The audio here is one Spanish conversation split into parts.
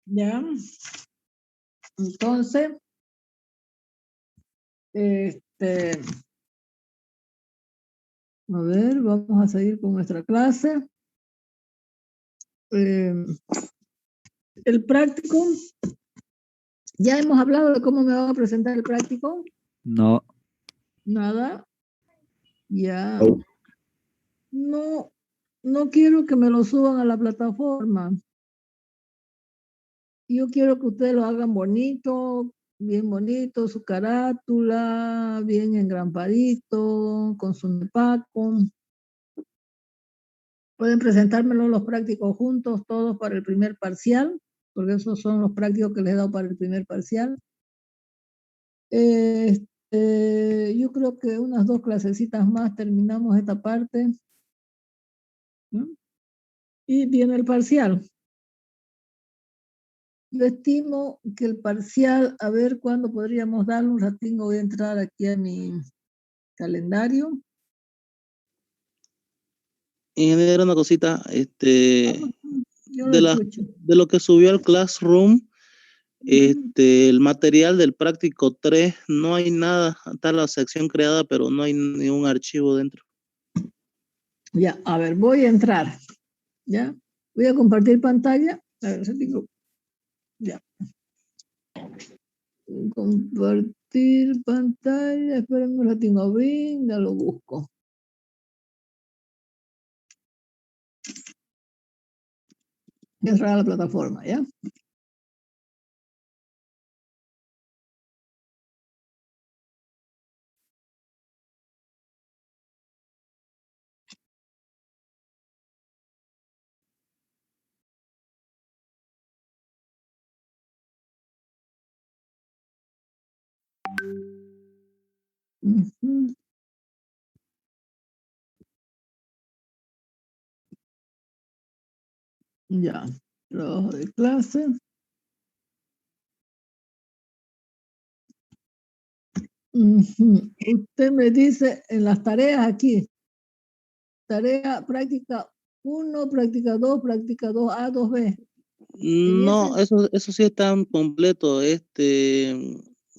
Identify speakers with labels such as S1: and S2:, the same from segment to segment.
S1: Ya. Entonces, a ver, vamos a seguir con nuestra clase. El práctico, ya hemos hablado de cómo me van a presentar el práctico.
S2: No.
S1: Nada. Ya. No quiero que me lo suban a la plataforma. Yo quiero que ustedes lo hagan bonito, bien bonito, su carátula, bien engrampadito, con su nepaco. Pueden presentármelo los prácticos juntos, todos para el primer parcial, porque esos son los prácticos que les he dado para el primer parcial. Yo creo que unas 2 clasecitas más terminamos esta parte. ¿No? Y viene el parcial. Yo estimo que el parcial, a ver cuándo podríamos darle un ratito, voy a entrar aquí a mi calendario.
S3: Ingeniero, una cosita,
S1: Yo lo escucho.
S3: de lo que subió al Classroom, el material del práctico 3, no hay nada, está la sección creada, pero no hay ni un archivo dentro.
S1: Ya, a ver, voy a entrar. Ya, voy a compartir pantalla. A ver, digo, ya. Compartir pantalla, espérenme un ratito, abrir, ya lo busco. Voy a entrar a la plataforma, ¿ya? Ya, trabajo de clase. Usted me dice en las tareas aquí, tarea práctica 1, práctica 2, práctica 2A, 2B.
S3: No, eso sí está completo.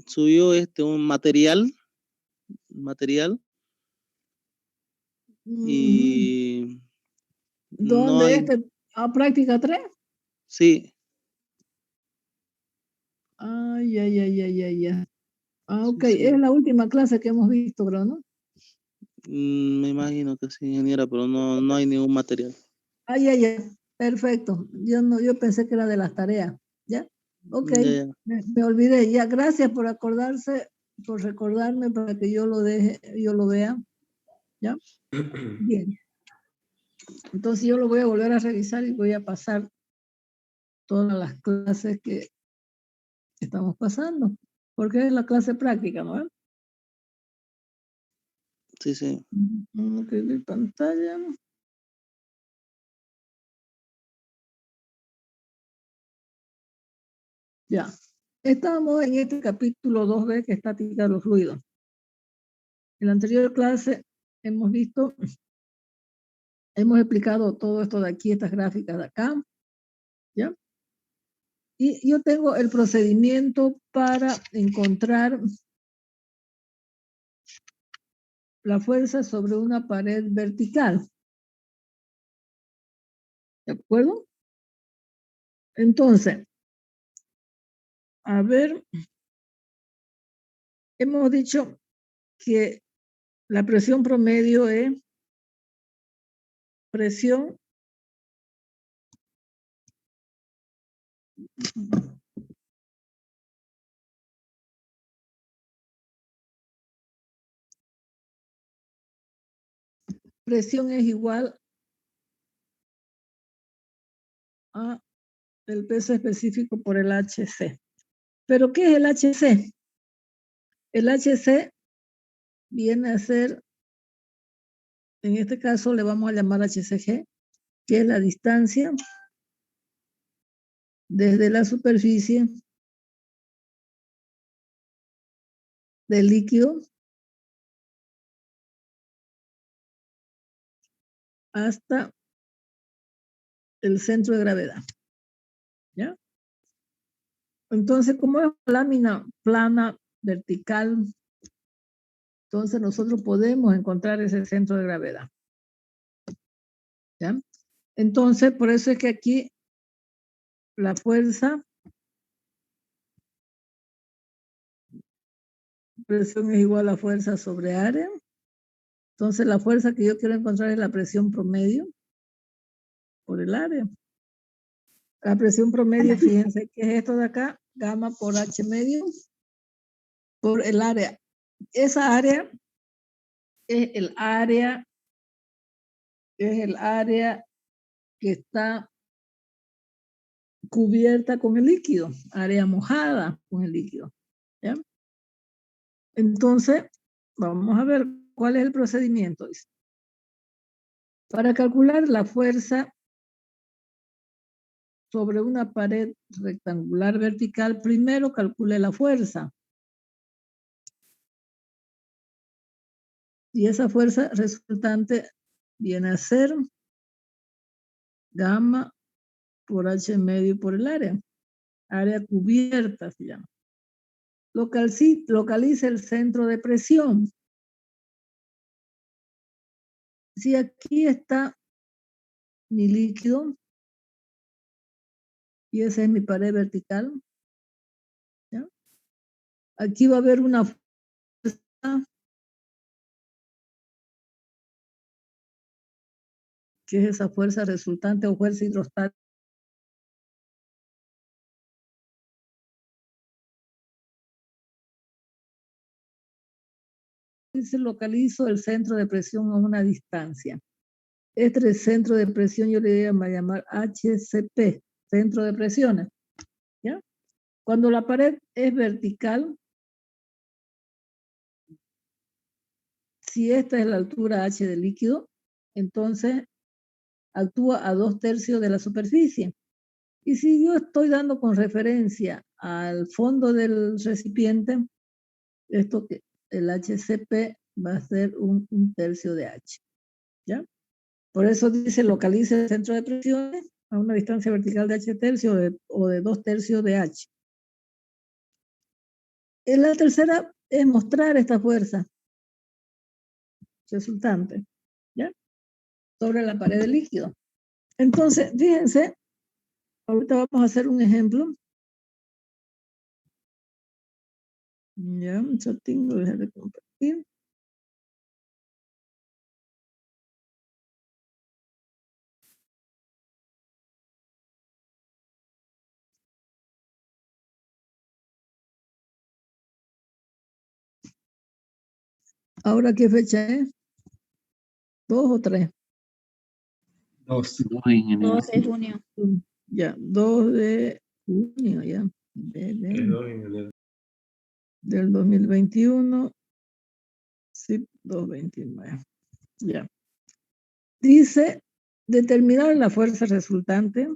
S3: Subió un material y no
S1: ¿Dónde
S3: hay,
S1: práctica 3?
S3: sí.
S1: Ya. Ok,
S3: Sí.
S1: es la última clase que hemos visto, creo, ¿no?
S3: Me imagino que sí, ingeniera, pero no hay ningún material.
S1: Ya. Perfecto. Yo pensé que era de las tareas. ¿Ya? Ok.
S3: Ya.
S1: Me olvidé. Ya, gracias por acordarse, por recordarme para que yo lo vea. ¿Ya? Bien. Entonces yo lo voy a volver a revisar y voy a pasar todas las clases que estamos pasando. Porque es la clase práctica, ¿no?
S3: Sí.
S1: Ok, de pantalla. Ya. Estamos en este capítulo 2B que es estática de los fluidos. En la anterior clase hemos explicado todo esto de aquí, estas gráficas de acá, ¿ya? Y yo tengo el procedimiento para encontrar la fuerza sobre una pared vertical. ¿De acuerdo? Entonces, a ver, hemos dicho que la presión promedio es presión es igual a el peso específico por el HC. ¿Pero qué es el HC? El HC viene a ser, en este caso le vamos a llamar HCG, que es la distancia desde la superficie del líquido hasta el centro de gravedad. ¿Ya? Entonces, como es una lámina plana, vertical, entonces nosotros podemos encontrar ese centro de gravedad. ¿Ya? Entonces, por eso es que aquí la fuerza, presión es igual a fuerza sobre área. Entonces, la fuerza que yo quiero encontrar es la presión promedio por el área. La presión promedio, fíjense que es esto de acá, gamma por H medio por el área. Esa área es el área que está cubierta con el líquido, área mojada con el líquido. ¿Ya? Entonces, vamos a ver cuál es el procedimiento. Para calcular la fuerza sobre una pared rectangular vertical, primero calcule la fuerza. Y esa fuerza resultante viene a ser gamma por H medio por el área. Área cubierta se llama. Localice el centro de presión. Si aquí está mi líquido y esa es mi pared vertical, ¿ya? Aquí va a haber una fuerza que es esa fuerza resultante o fuerza hidrostática. Se localizo el centro de presión a una distancia. Este centro de presión yo le voy a llamar HCP, centro de presiones. ¿Ya? Cuando la pared es vertical, si esta es la altura H del líquido, entonces actúa a 2/3 de la superficie. Y si yo estoy dando con referencia al fondo del recipiente, esto que el HCP va a ser un tercio de H. ¿Ya? Por eso dice localice el centro de presiones a una distancia vertical de H tercio o de 2/3 de H. En la tercera es mostrar esta fuerza resultante, ¿ya? Sobre la pared del líquido. Entonces, fíjense, ahorita vamos a hacer un ejemplo. Ya, yo tengo, dejar de compartir. Ahora, ¿qué fecha es? 2 o 3.
S2: 2.
S4: 2 de junio.
S1: Ya, 2 de junio, ya. Del 2021. Sí, 229. Ya. Dice, determinar la fuerza resultante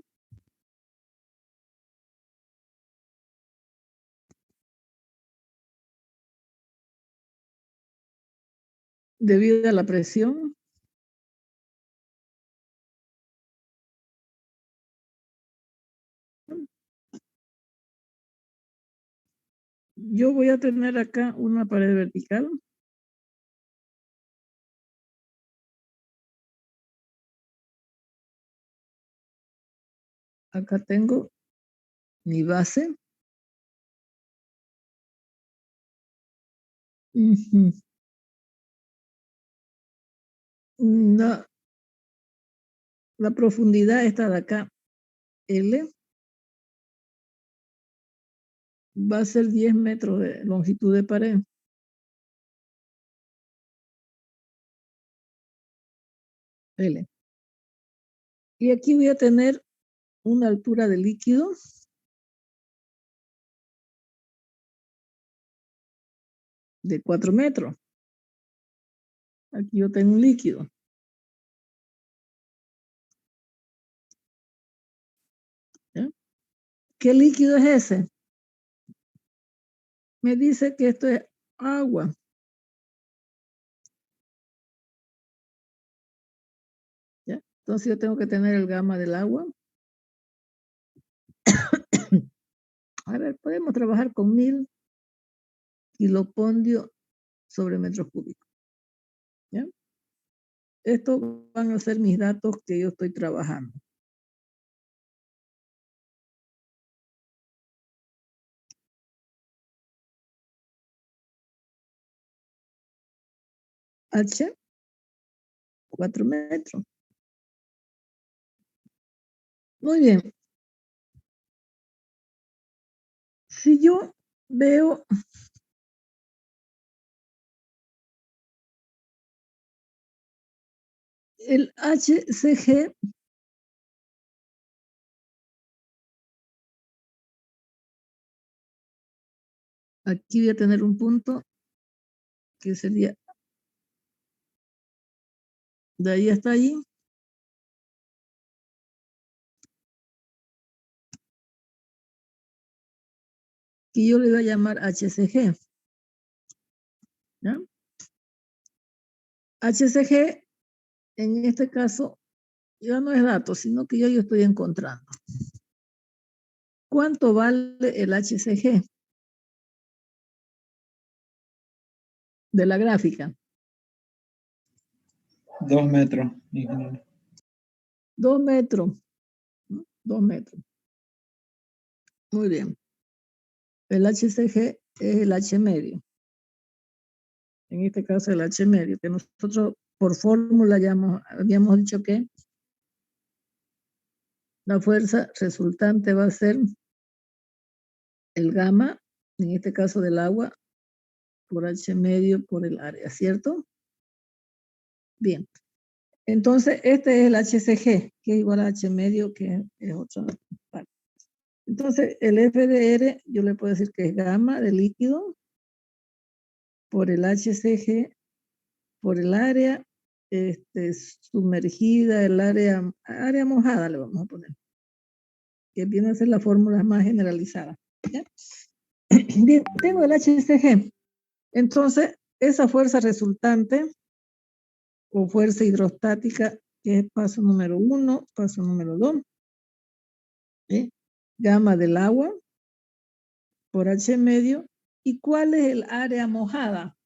S1: debido a la presión yo voy a tener acá una pared vertical. Acá tengo mi base. La profundidad está de acá, L, va a ser 10 metros de longitud de pared. L. Y aquí voy a tener una altura de líquido de 4 metros. Aquí yo tengo un líquido. ¿Ya? ¿Qué líquido es ese? Me dice que esto es agua. ¿Ya? Entonces yo tengo que tener el gamma del agua. A ver, podemos trabajar con 1000 kilopondio sobre metro cúbico. ¿Ya? Estos van a ser mis datos que yo estoy trabajando. H, 4 metros. Muy bien. Si yo veo el HCG, aquí voy a tener un punto que sería de ahí hasta ahí. Que yo le voy a llamar HCG. ¿Ya? HCG, en este caso, ya no es dato, sino que yo estoy encontrando. ¿Cuánto vale el HCG de la gráfica?
S2: 2 metros, ingeniero.
S1: 2 metros. 2 metros. Muy bien. El HCG es el H medio. En este caso el H medio, que nosotros por fórmula habíamos dicho que la fuerza resultante va a ser el gamma, en este caso del agua, por H medio por el área, ¿cierto? Bien. Entonces, este es el HCG, que es igual a H medio, que es otra parte. Entonces, el FDR, yo le puedo decir que es gamma de líquido por el HCG, por el área sumergida, el área mojada, le vamos a poner, que viene a ser la fórmula más generalizada. ¿Ya? Bien, tengo el HCG. Entonces, esa fuerza resultante o fuerza hidrostática, que es paso número 1, paso número 2, gamma del agua por H medio. ¿Y cuál es el área mojada?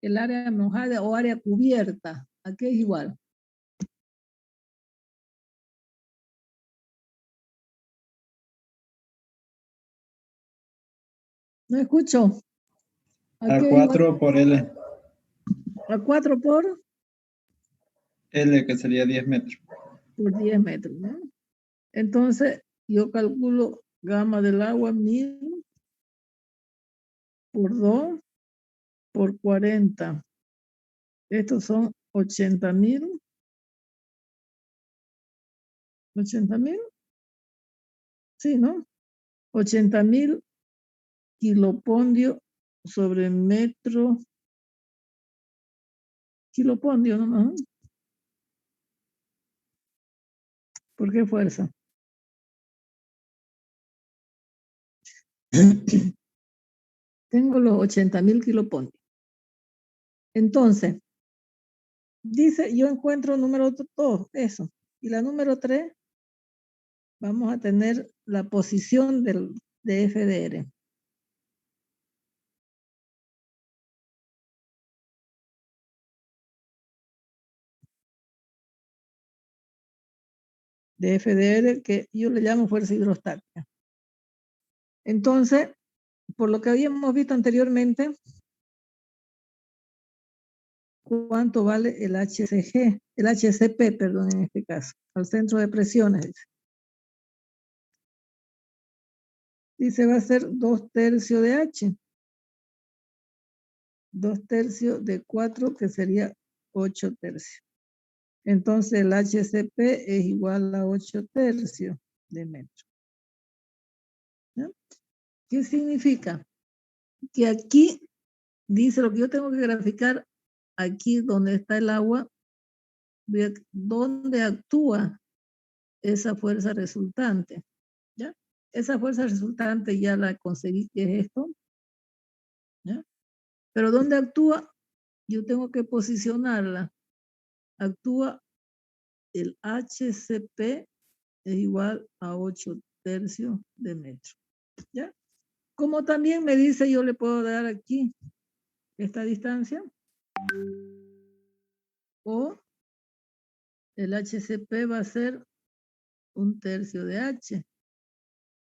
S1: El área mojada o área cubierta, ¿a qué es igual? No escucho.
S2: A 4 por L.
S1: A 4 por
S2: L, que sería 10 metros.
S1: por 10 metros, ¿no? Entonces, yo calculo gamma del agua 1000 por 2 por 40. Estos son 80.000. 80.000. Sí, ¿no? 80.000 kilopondio sobre metro. Kilopondio, ¿no? ¿Por qué fuerza? Tengo los 80.000 kilopondios. Entonces, dice, yo encuentro número 2, eso. Y la número 3, vamos a tener la posición de FDR. De FDR, que yo le llamo fuerza hidrostática. Entonces, por lo que habíamos visto anteriormente, ¿cuánto vale el HCG? El HCP, perdón, en este caso, al centro de presiones. Dice, va a ser 2/3 de H. 2/3 de 4, que sería 8/3. Entonces, el HCP es igual a 8/3 de metro. ¿Ya? ¿Qué significa? Que aquí dice lo que yo tengo que graficar, aquí donde está el agua, donde actúa esa fuerza resultante. ¿Ya? Esa fuerza resultante ya la conseguí, que es esto. ¿Ya? Pero ¿dónde actúa? Yo tengo que posicionarla. Actúa el HCP es igual a 8 tercios de metro. ¿Ya? Como también me dice, yo le puedo dar aquí esta distancia. O el HCP va a ser 1 tercio de H.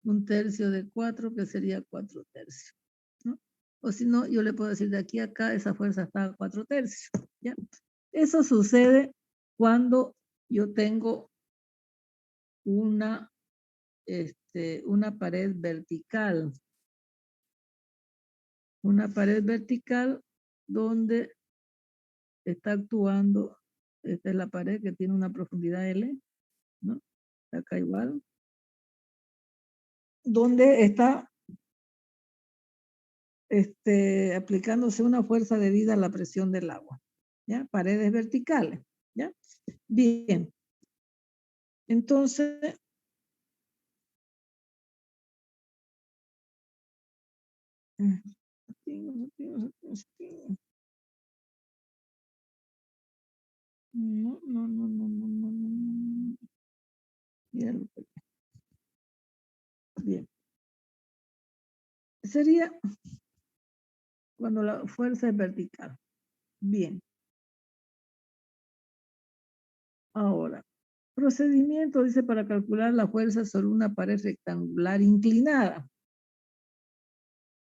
S1: 1 tercio de 4, que sería 4 tercios. ¿No? O si no, yo le puedo decir de aquí a acá, esa fuerza está a 4 tercios. ¿Ya? Eso sucede cuando yo tengo una pared vertical. Una pared vertical donde está actuando, esta es la pared que tiene una profundidad L, ¿no? Acá igual. Donde está aplicándose una fuerza debida a la presión del agua. ¿Ya? Paredes verticales. ¿Ya? Bien. Entonces, no. Bien. Sería cuando la fuerza es vertical. Bien. Ahora, procedimiento dice para calcular la fuerza sobre una pared rectangular inclinada.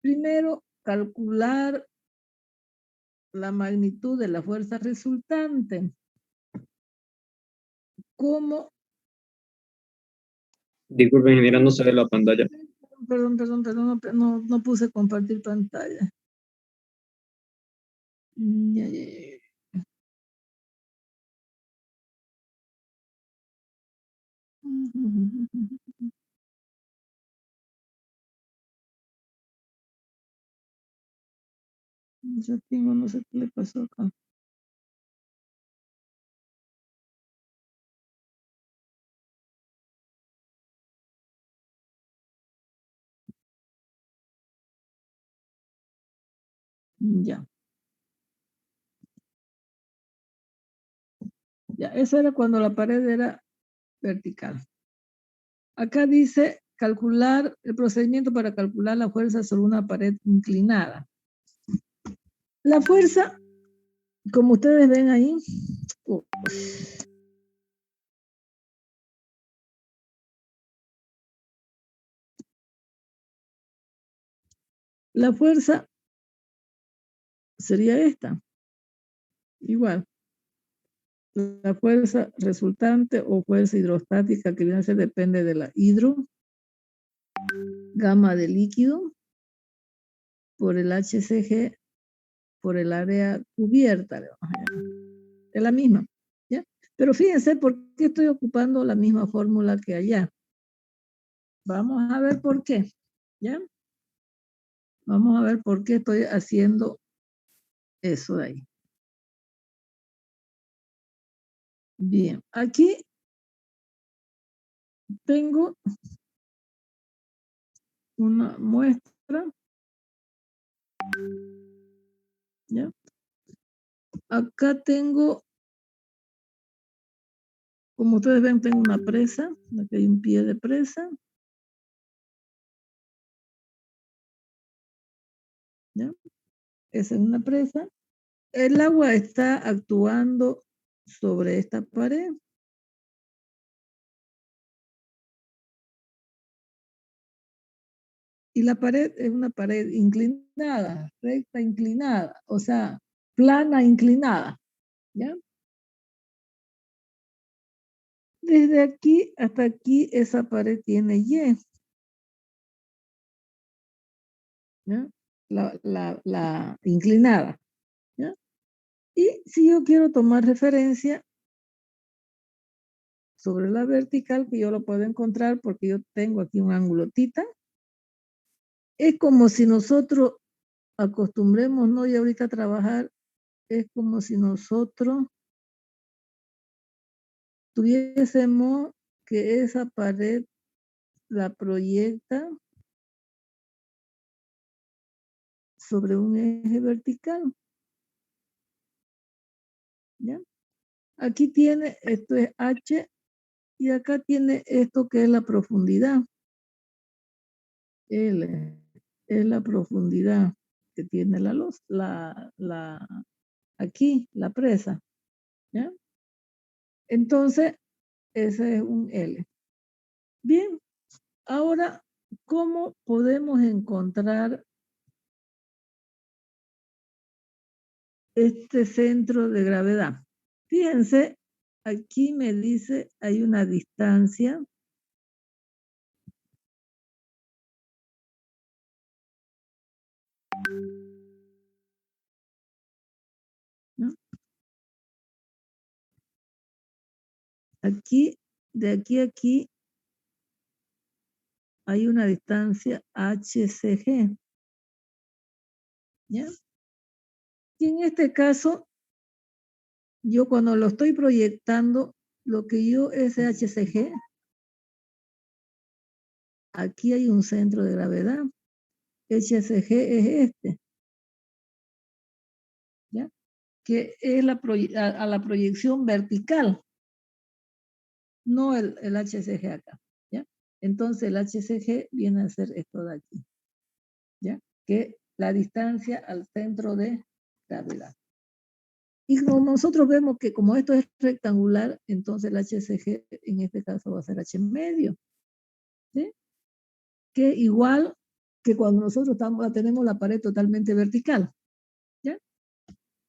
S1: Primero, calcular la magnitud de la fuerza resultante. ¿Cómo?
S4: Disculpe, ingeniera, no se ve la pantalla.
S1: Perdón, no puse compartir pantalla. Ya. Ya tengo, no sé qué le pasó acá. Ya. Ya, eso era cuando la pared era vertical. Acá dice calcular el procedimiento para calcular la fuerza sobre una pared inclinada. La fuerza, como ustedes ven ahí, la fuerza sería esta. Igual. La fuerza resultante o fuerza hidrostática que viene a ser depende de la gamma de líquido por el HCG por el área cubierta. Es la misma. ¿Ya? Pero fíjense por qué estoy ocupando la misma fórmula que allá. Vamos a ver por qué. ¿Ya? Vamos a ver por qué estoy haciendo eso de ahí. Bien, aquí tengo una muestra. ¿Ya? Acá tengo, como ustedes ven, tengo una presa. Aquí hay un pie de presa. ¿Ya? Esa es una presa. El agua está actuando sobre esta pared. Y la pared es una pared inclinada, recta inclinada, o sea, plana inclinada. ¿Ya? Desde aquí hasta aquí esa pared tiene Y. ¿Ya? La inclinada. ¿Ya? Y si yo quiero tomar referencia sobre la vertical, que yo lo puedo encontrar porque yo tengo aquí un ángulo θ, es como si nosotros acostumbremos, ¿no? Y ahorita a trabajar, es como si nosotros tuviésemos que esa pared la proyecta sobre un eje vertical. ¿Ya? Aquí tiene, esto es H Y acá tiene esto que es la profundidad. L es la profundidad que tiene la luz, aquí, la presa. ¿Ya? Entonces, ese es un L. Bien, ahora, ¿cómo podemos encontrar este centro de gravedad? Fíjense, aquí me dice, hay una distancia. ¿No? Aquí, de aquí a aquí, hay una distancia HCG. ¿Ya? Y en este caso, yo cuando lo estoy proyectando, lo que yo es HCG, aquí hay un centro de gravedad. HCG es este. ¿Ya? Que es a la proyección vertical, no el HCG acá. ¿Ya? Entonces el HCG viene a ser esto de aquí. ¿Ya? Que la distancia al centro de gravedad. Y como nosotros vemos que como esto es rectangular, entonces el HCG en este caso va a ser H medio. ¿Sí? Que igual que cuando nosotros tenemos la pared totalmente vertical. ¿Ya?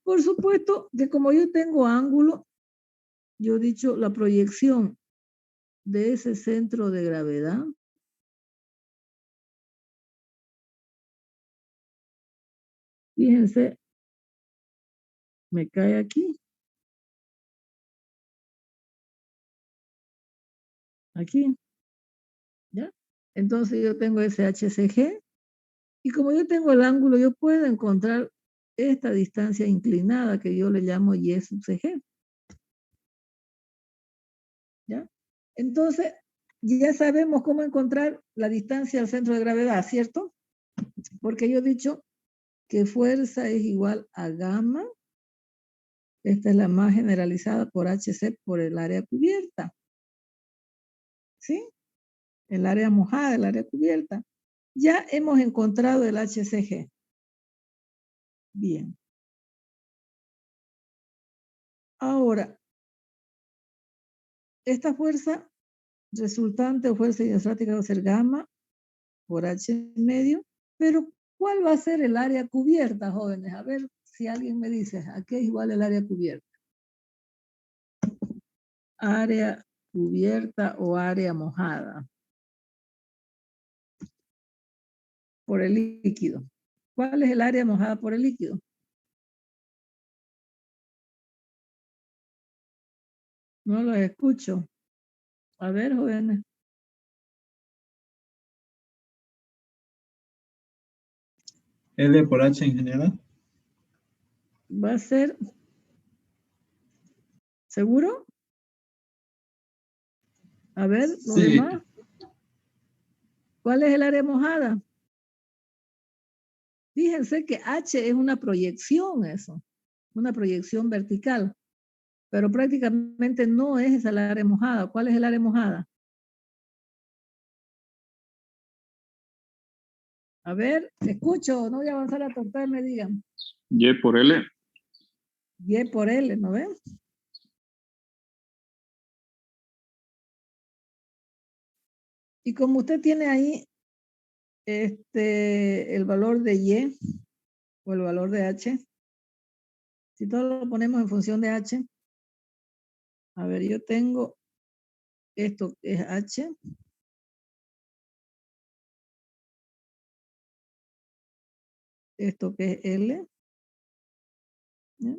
S1: Por supuesto que como yo tengo ángulo, yo he dicho la proyección de ese centro de gravedad fíjense, me cae aquí. Aquí. ¿Ya? Entonces yo tengo ese HCG y como yo tengo el ángulo, yo puedo encontrar esta distancia inclinada que yo le llamo Y sub CG. ¿Ya? Entonces, ya sabemos cómo encontrar la distancia al centro de gravedad, ¿cierto? Porque yo he dicho que fuerza es igual a gamma. Esta es la más generalizada por HC por el área cubierta. ¿Sí? El área mojada, el área cubierta. Ya hemos encontrado el HCG. Bien. Ahora, esta fuerza resultante o fuerza hidrostática va a ser gamma por H medio, pero ¿cuál va a ser el área cubierta, jóvenes? A ver si alguien me dice, ¿a qué es igual el área cubierta? Área cubierta o área mojada por el líquido. ¿Cuál es el área mojada por el líquido? No lo escucho. A ver, jóvenes.
S2: L por H en general.
S1: Va a ser, ¿seguro? A ver, los
S2: Sí.
S1: demás. ¿Cuál es el área mojada? Fíjense que H es una proyección eso, una proyección vertical, pero prácticamente no es esa el área mojada. ¿Cuál es el área mojada? A ver, escucho, no voy a avanzar a tocar, me digan.
S4: Y por L.
S1: Y por L, ¿no ven? Y como usted tiene ahí el valor de Y o el valor de H, si todo lo ponemos en función de H, a ver, yo tengo esto que es H, esto que es L, ¿ya?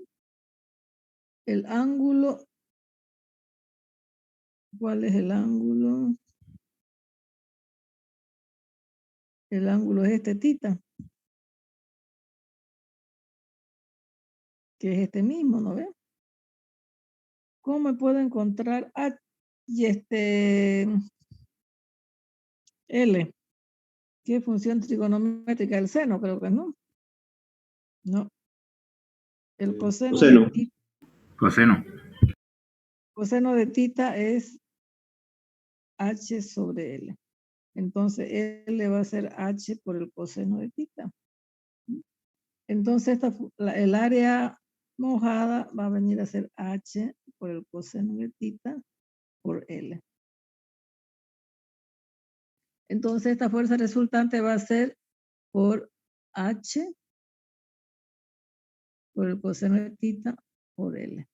S1: El ángulo, ¿cuál es el ángulo? El ángulo es este tita, que es este mismo, ¿no ve? ¿Cómo me puedo encontrar H y L? ¿Qué función trigonométrica? El seno, creo que no. No. El coseno de
S4: Coseno.
S1: tita.
S5: Coseno.
S1: Coseno de tita es H sobre L. Entonces, L va a ser H por el coseno de tita. Entonces, el área mojada va a venir a ser H por el coseno de tita por L. Entonces, esta fuerza resultante va a ser por H por el coseno de tita por L.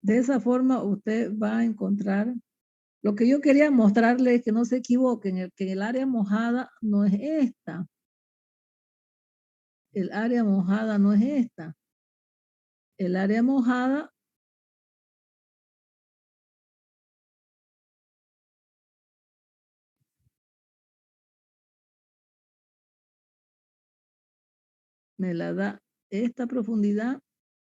S1: De esa forma, usted va a encontrar. Lo que yo quería mostrarle es que no se equivoquen, que el área mojada no es esta. El área mojada no es esta. El área mojada me la da esta profundidad,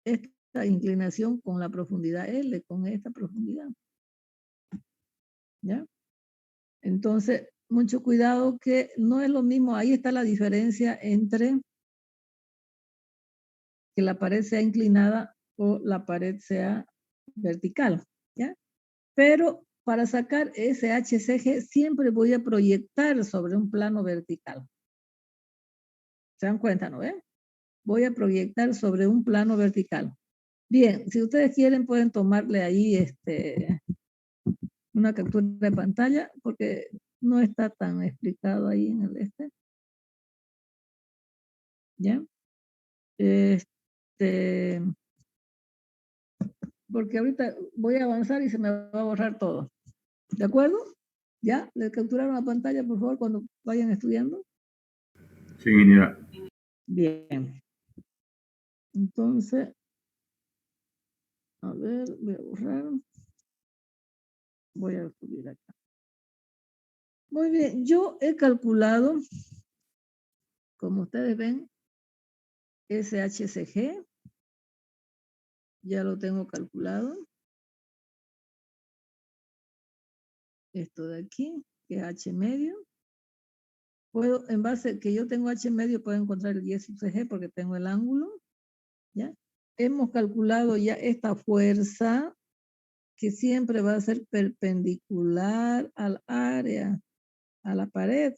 S1: esta inclinación con la profundidad L, con esta profundidad. ¿Ya? Entonces, mucho cuidado que no es lo mismo. Ahí está la diferencia entre que la pared sea inclinada o la pared sea vertical. ¿Ya? Pero para sacar ese HCG siempre voy a proyectar sobre un plano vertical. ¿Se dan cuenta, no ven? Voy a proyectar sobre un plano vertical. Bien, si ustedes quieren pueden tomarle ahí una captura de pantalla porque no está tan explicado ahí en el ¿ya? Porque ahorita voy a avanzar y se me va a borrar todo. ¿De acuerdo? ¿Ya? ¿Le capturaron la pantalla, por favor, cuando vayan estudiando?
S5: Sí, ingeniera.
S1: Bien. Entonces, a ver, voy a borrar. Voy a subir acá. Muy bien, yo he calculado, como ustedes ven, SHCG. Ya lo tengo calculado. Esto de aquí, que es H medio. Puedo, en base que yo tengo H medio, puedo encontrar el 10 sub CG porque tengo el ángulo. ¿Ya? Hemos calculado ya esta fuerza que siempre va a ser perpendicular al área, a la pared.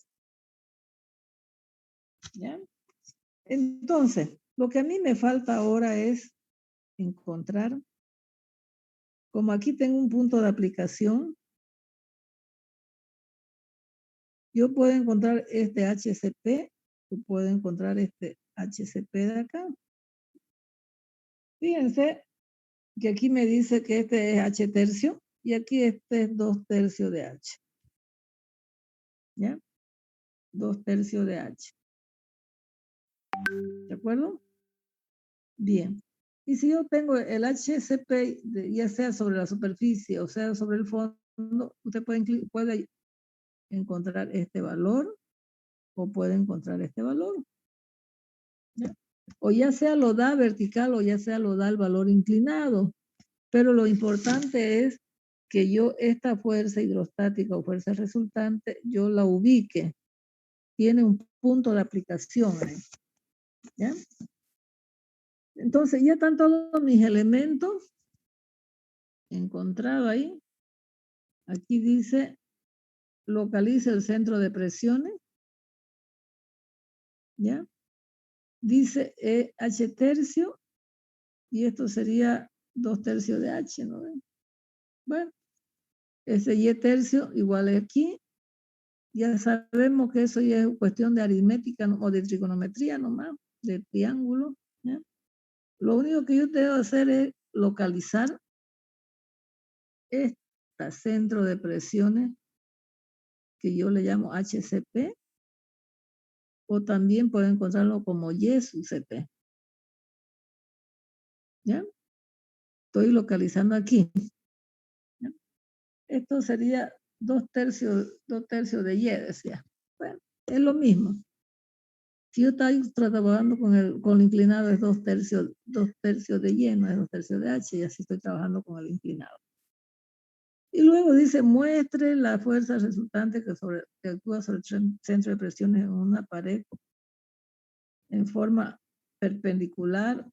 S1: ¿Ya? Entonces, lo que a mí me falta ahora es encontrar, como aquí tengo un punto de aplicación, yo puedo encontrar este HCP, o puedo encontrar este HCP de acá. Fíjense que aquí me dice que este es H tercio y aquí este es 2 tercios de H. ¿Ya? 2 tercios de H. ¿De acuerdo? Bien. Y si yo tengo el HCP, ya sea sobre la superficie o sea sobre el fondo, usted puede encontrar este valor o puede encontrar este valor. ¿Ya? O ya sea lo da vertical o ya sea lo da el valor inclinado. Pero lo importante es que yo esta fuerza hidrostática o fuerza resultante, yo la ubique. Tiene un punto de aplicación ahí. ¿Ya? Entonces ya están todos mis elementos encontrados ahí. Aquí dice, localiza el centro de presiones. ¿Ya? Dice H tercio y esto sería 2 tercios de H, ¿no ven? Bueno, ese Y tercio igual es aquí. Ya sabemos que eso ya es cuestión de aritmética o de trigonometría nomás, de triángulo. ¿Ya? Lo único que yo debo hacer es localizar este centro de presiones que yo le llamo HCP o también puedo encontrarlo como Y sub CP. ¿Ya? Estoy localizando aquí. ¿Ya? Esto sería 2 tercios de Y, decía. Bueno, es lo mismo. Si yo estoy trabajando con el inclinado es 2 tercios de Y, no es 2 tercios de H, y así estoy trabajando con el inclinado. Y luego dice, muestre la fuerza resultante que actúa sobre el centro de presiones en una pared en forma perpendicular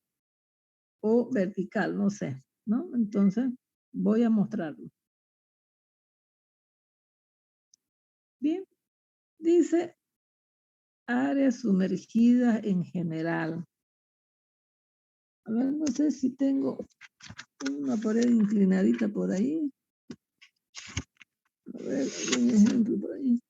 S1: o vertical, no sé, ¿no? Entonces, voy a mostrarlo. Dice áreas sumergidas en general. A ver, no sé si tengo una pared inclinadita por ahí. A ver, algún ejemplo por ahí.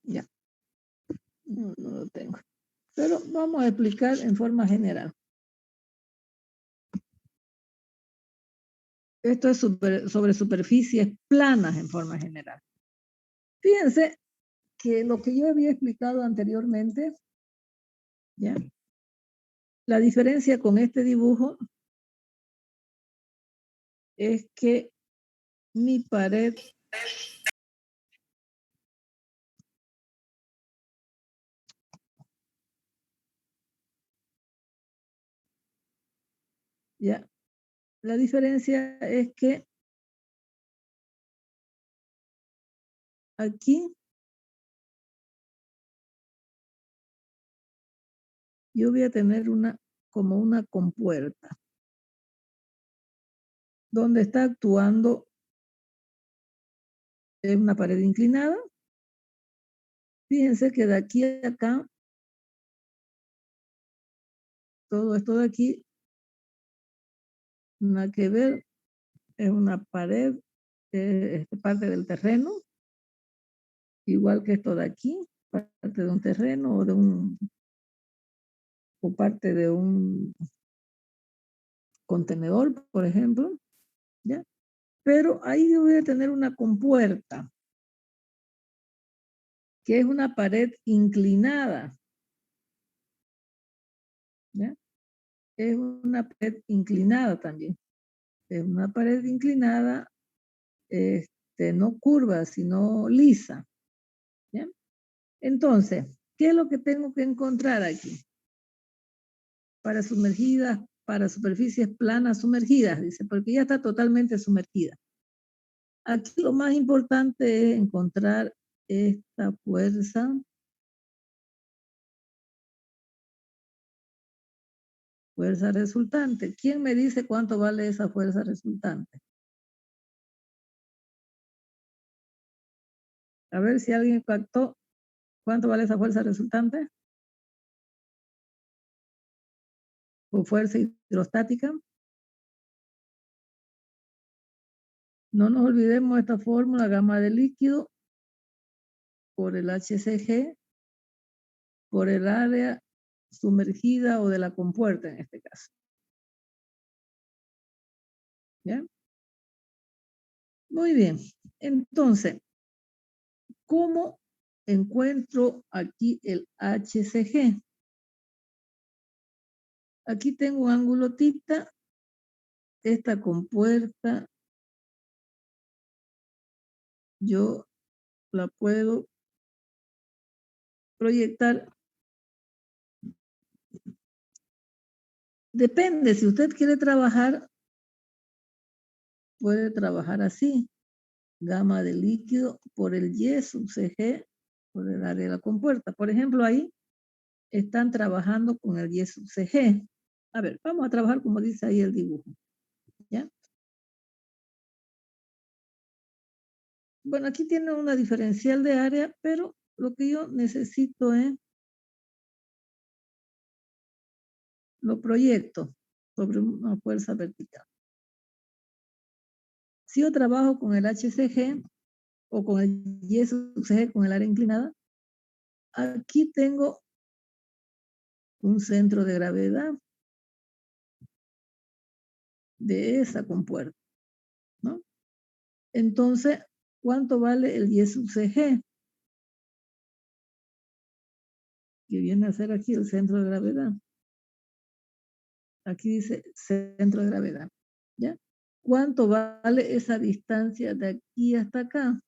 S1: Ya, no lo tengo. Pero vamos a explicar en forma general. Esto es sobre superficies planas en forma general. Fíjense que lo que yo había explicado anteriormente, ¿ya? La diferencia con este dibujo es que mi pared ¿ya? La diferencia es que aquí yo voy a tener como una compuerta donde está actuando una pared inclinada. Fíjense que de aquí a acá, todo esto de aquí, nada que ver, es una pared, parte del terreno, igual que esto de aquí, parte de un terreno o parte de un contenedor, por ejemplo, ¿ya? Pero ahí yo voy a tener una compuerta, que es una pared inclinada, ¿ya? Es una pared inclinada también. Es una pared inclinada, no curva, sino lisa, ¿ya? Entonces, ¿qué es lo que tengo que encontrar aquí? Para sumergidas, para superficies planas sumergidas, dice, porque ya está totalmente sumergida. Aquí lo más importante es encontrar esta fuerza resultante. ¿Quién me dice cuánto vale esa fuerza resultante? A ver si alguien captó cuánto vale esa fuerza resultante. O fuerza hidrostática. No nos olvidemos esta fórmula, gamma de líquido por el HCG por el área sumergida o de la compuerta en este caso. ¿Ya? Muy bien. Entonces, ¿cómo encuentro aquí el HCG? Aquí tengo un ángulo θ. Esta compuerta yo la puedo proyectar. Depende, si usted quiere trabajar, puede trabajar así. Gamma de líquido por el Y sub CG por el área de la compuerta. Por ejemplo, ahí están trabajando con el Y sub CG. A ver, vamos a trabajar como dice ahí el dibujo. ¿Ya? Bueno, aquí tiene una diferencial de área, pero lo que yo necesito es lo proyecto sobre una fuerza vertical. Si yo trabajo con el HCG o con el Y sub CG, con el área inclinada, aquí tengo un centro de gravedad de esa compuerta, ¿no? Entonces, ¿cuánto vale el Y sub CG? Que viene a ser aquí el centro de gravedad. Aquí dice centro de gravedad, ¿ya? ¿Cuánto vale esa distancia de aquí hasta acá?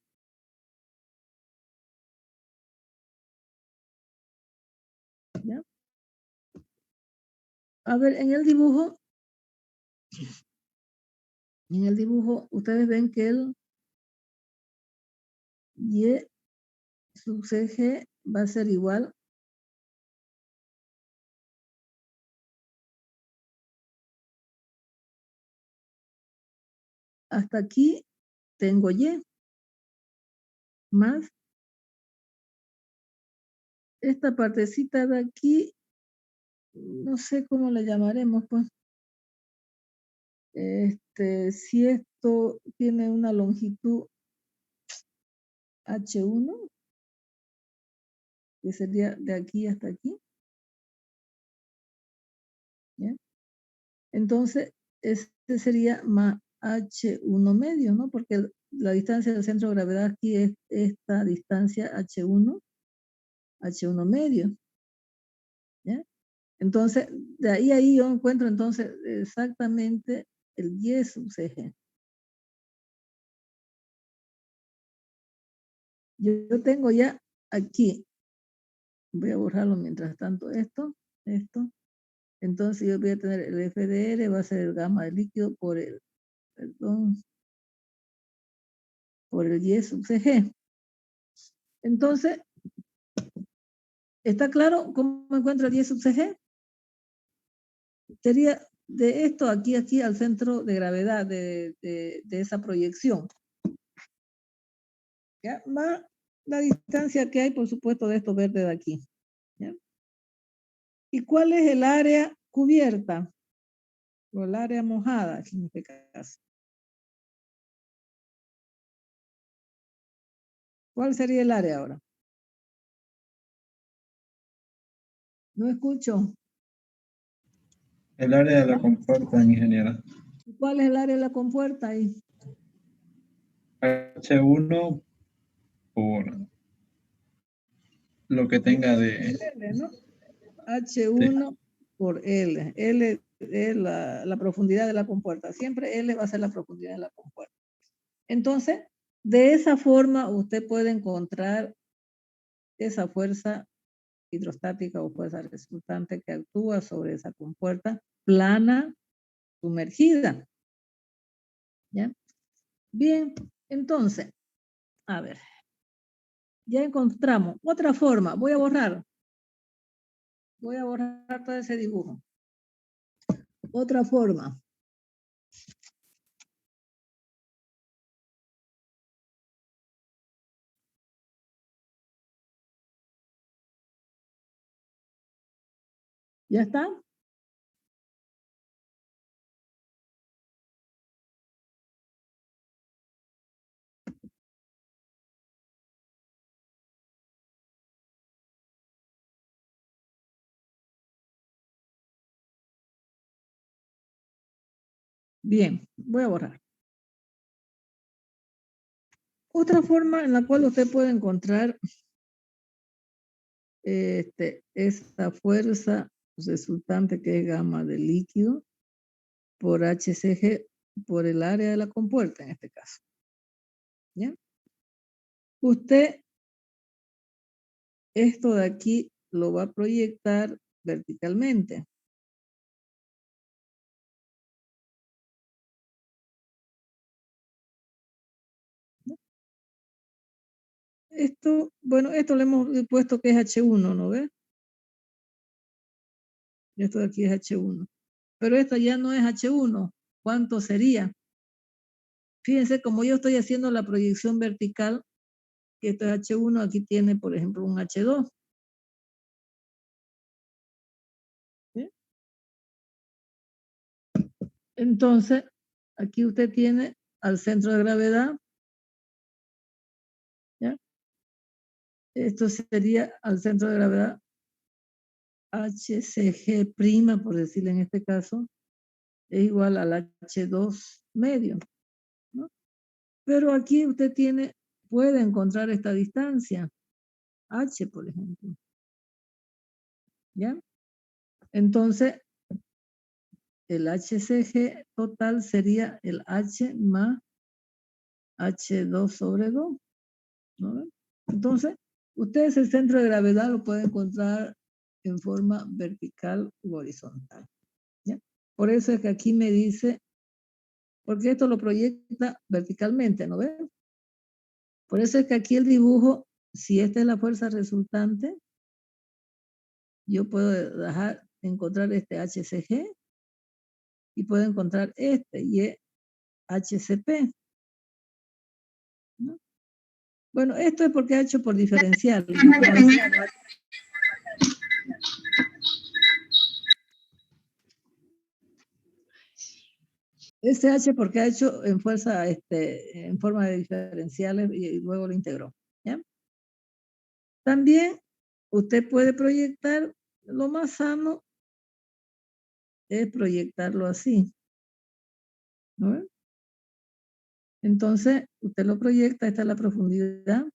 S1: ¿Ya? A ver, en el dibujo En el dibujo, ustedes ven que el Y sub CG va a ser igual hasta aquí tengo Y más esta partecita de aquí, no sé cómo la llamaremos, pues. Si esto tiene una longitud H1, que sería de aquí hasta aquí, ¿ya? Entonces, este sería más H1 medio, ¿no? Porque la distancia del centro de gravedad aquí es esta distancia H1 medio, ¿ya? Entonces, de ahí yo encuentro entonces exactamente el Y sub CG. Yo tengo ya aquí, voy a borrarlo mientras tanto esto. Entonces yo voy a tener el FDR, va a ser el gamma del líquido por el, perdón, por el Y sub CG. Entonces, ¿está claro cómo encuentro el Y sub CG? Sería de esto aquí al centro de gravedad de esa proyección. ¿Ya? Más la distancia que hay, por supuesto, de estos verdes de aquí. ¿Ya? ¿Y cuál es el área cubierta? O el área mojada, en este caso. ¿Cuál sería el área ahora? No escucho.
S2: El área de la compuerta, ingeniera.
S1: ¿Cuál es el área de la compuerta ahí?
S2: H1 por lo que tenga de...
S1: L, ¿no? H1 por L. L es la profundidad de la compuerta. Siempre L va a ser la profundidad de la compuerta. Entonces, de esa forma usted puede encontrar esa fuerza hidrostática o fuerza resultante que actúa sobre esa compuerta plana sumergida. ¿Ya? Bien, entonces, a ver, ya encontramos otra forma. Voy a borrar todo ese dibujo. Otra forma. ¿Ya está? Bien, voy a borrar. Otra forma en la cual usted puede encontrar esta fuerza resultante que es gamma del líquido por HCG por el área de la compuerta en este caso. ¿Ya? Usted esto de aquí lo va a proyectar verticalmente. Esto, bueno, esto le hemos puesto que es H1, ¿no ve? Esto de aquí es H1. Pero esto ya no es H1. ¿Cuánto sería? Fíjense, como yo estoy haciendo la proyección vertical, que esto es H1, aquí tiene, por ejemplo, un H2. ¿Sí? Entonces, aquí usted tiene al centro de gravedad, ¿ya? Esto sería al centro de gravedad HCG', por decirlo en este caso, es igual al H2 medio, ¿no? Pero aquí usted puede encontrar esta distancia, H, por ejemplo, ¿ya? Entonces, el HCG total sería el H más H2 sobre 2, ¿no? Entonces, ustedes el centro de gravedad lo pueden encontrar en forma vertical u horizontal, ¿ya? Por eso es que aquí me dice porque esto lo proyecta verticalmente, ¿no ves? Por eso es que aquí el dibujo, si esta es la fuerza resultante, yo puedo encontrar este HCG y puedo encontrar este YHCP, ¿no? Bueno, esto es porque ha hecho por diferencial. Este H porque ha hecho en fuerza, en forma de diferenciales y luego lo integró, ¿ya? También usted puede proyectar, lo más sano es proyectarlo así, ¿no? Entonces, usted lo proyecta, esta es la profundidad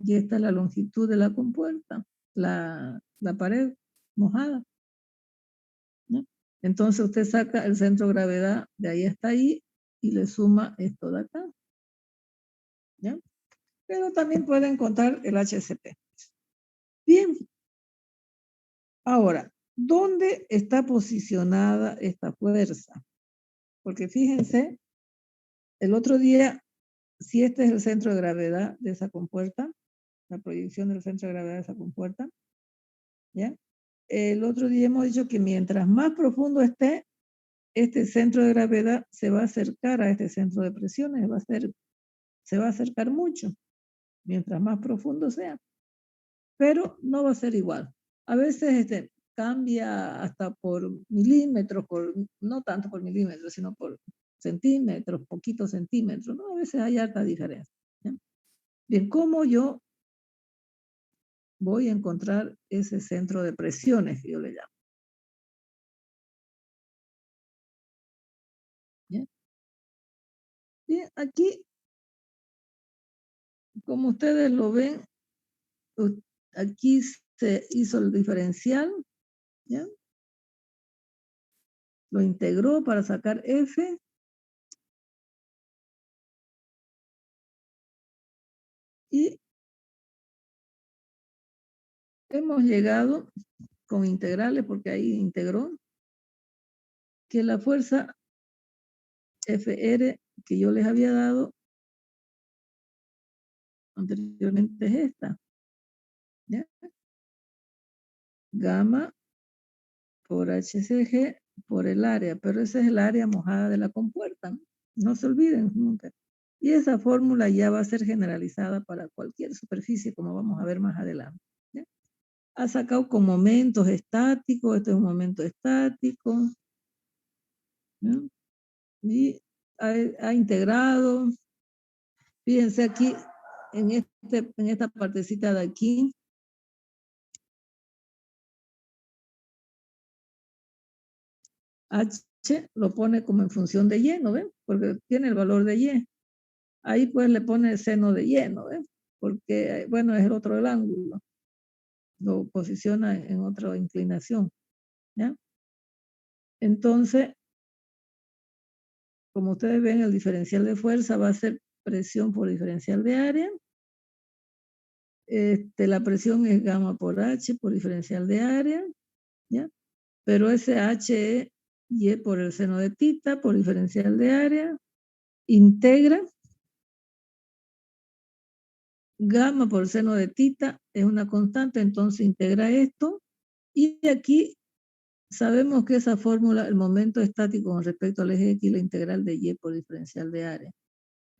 S1: y esta es la longitud de la compuerta, la pared mojada, ¿no? Entonces usted saca el centro de gravedad de ahí hasta ahí y le suma esto de acá, ¿ya? Pero también puede encontrar el HCP. Bien. Ahora, ¿dónde está posicionada esta fuerza? Porque fíjense, el otro día, si este es el centro de gravedad de esa compuerta, la proyección del centro de gravedad de esa compuerta, ¿ya? El otro día hemos dicho que mientras más profundo esté, este centro de gravedad se va a acercar a este centro de presiones, se va a acercar mucho, mientras más profundo sea. Pero no va a ser igual. A veces cambia hasta por milímetros, no tanto por milímetros, sino por centímetros, poquitos centímetros, ¿no? A veces hay harta diferencia, ¿ya? Bien, ¿cómo yo voy a encontrar ese centro de presiones que yo le llamo? ¿Ya? Bien, aquí, como ustedes lo ven, aquí se hizo el diferencial, ¿ya? Lo integró para sacar F. Y hemos llegado con integrales, porque ahí integró, que la fuerza FR que yo les había dado anteriormente es esta, ¿ya? Gamma por HCG por el área, pero ese es el área mojada de la compuerta, no se olviden nunca. Y esa fórmula ya va a ser generalizada para cualquier superficie, como vamos a ver más adelante, ¿ya? Ha sacado con momentos estáticos, este es un momento estático, ¿ya? Y ha integrado. Fíjense aquí, en esta partecita de aquí, H lo pone como en función de Y, ¿no ven? Porque tiene el valor de Y. Ahí pues le pone el seno de Y, ¿no ven? Porque, bueno, es el otro del ángulo. Lo posiciona en otra inclinación, ¿ya? Entonces, como ustedes ven, el diferencial de fuerza va a ser presión por diferencial de área. La presión es gamma por H por diferencial de área, ¿ya? Pero ese H es Y por el seno de tita, por diferencial de área, integra, gamma por seno de tita es una constante, entonces integra esto, y aquí sabemos que esa fórmula, el momento estático con respecto al eje X, la integral de Y por diferencial de área.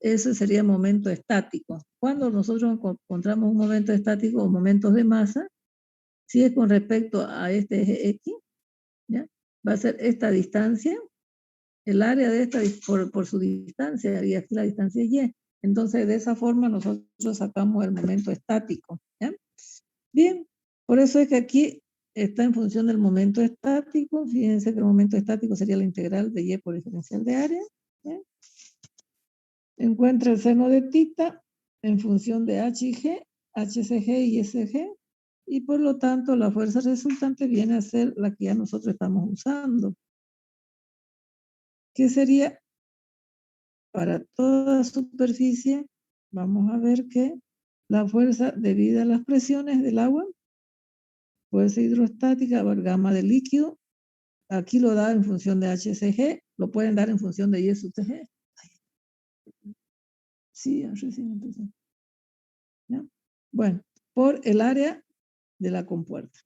S1: Ese sería momento estático. Cuando nosotros encontramos un momento estático o momentos de masa, si es con respecto a este eje X, ¿ya? Va a ser esta distancia, el área de esta por su distancia, y aquí la distancia es Y. Entonces, de esa forma nosotros sacamos el momento estático, ¿ya? Bien, por eso es que aquí está en función del momento estático. Fíjense que el momento estático sería la integral de Y por diferencial de área, ¿ya? Encuentra el seno de tita en función de H y G, HCG y SG, y por lo tanto la fuerza resultante viene a ser la que ya nosotros estamos usando, que sería para toda superficie. Vamos a ver que la fuerza debido a las presiones del agua, fuerza hidrostática, gamma de líquido, Aquí lo da en función de HCG, lo pueden dar en función de Y sub TG. Sí, recién empezó. ¿Ya? Bueno, por el área de la compuerta.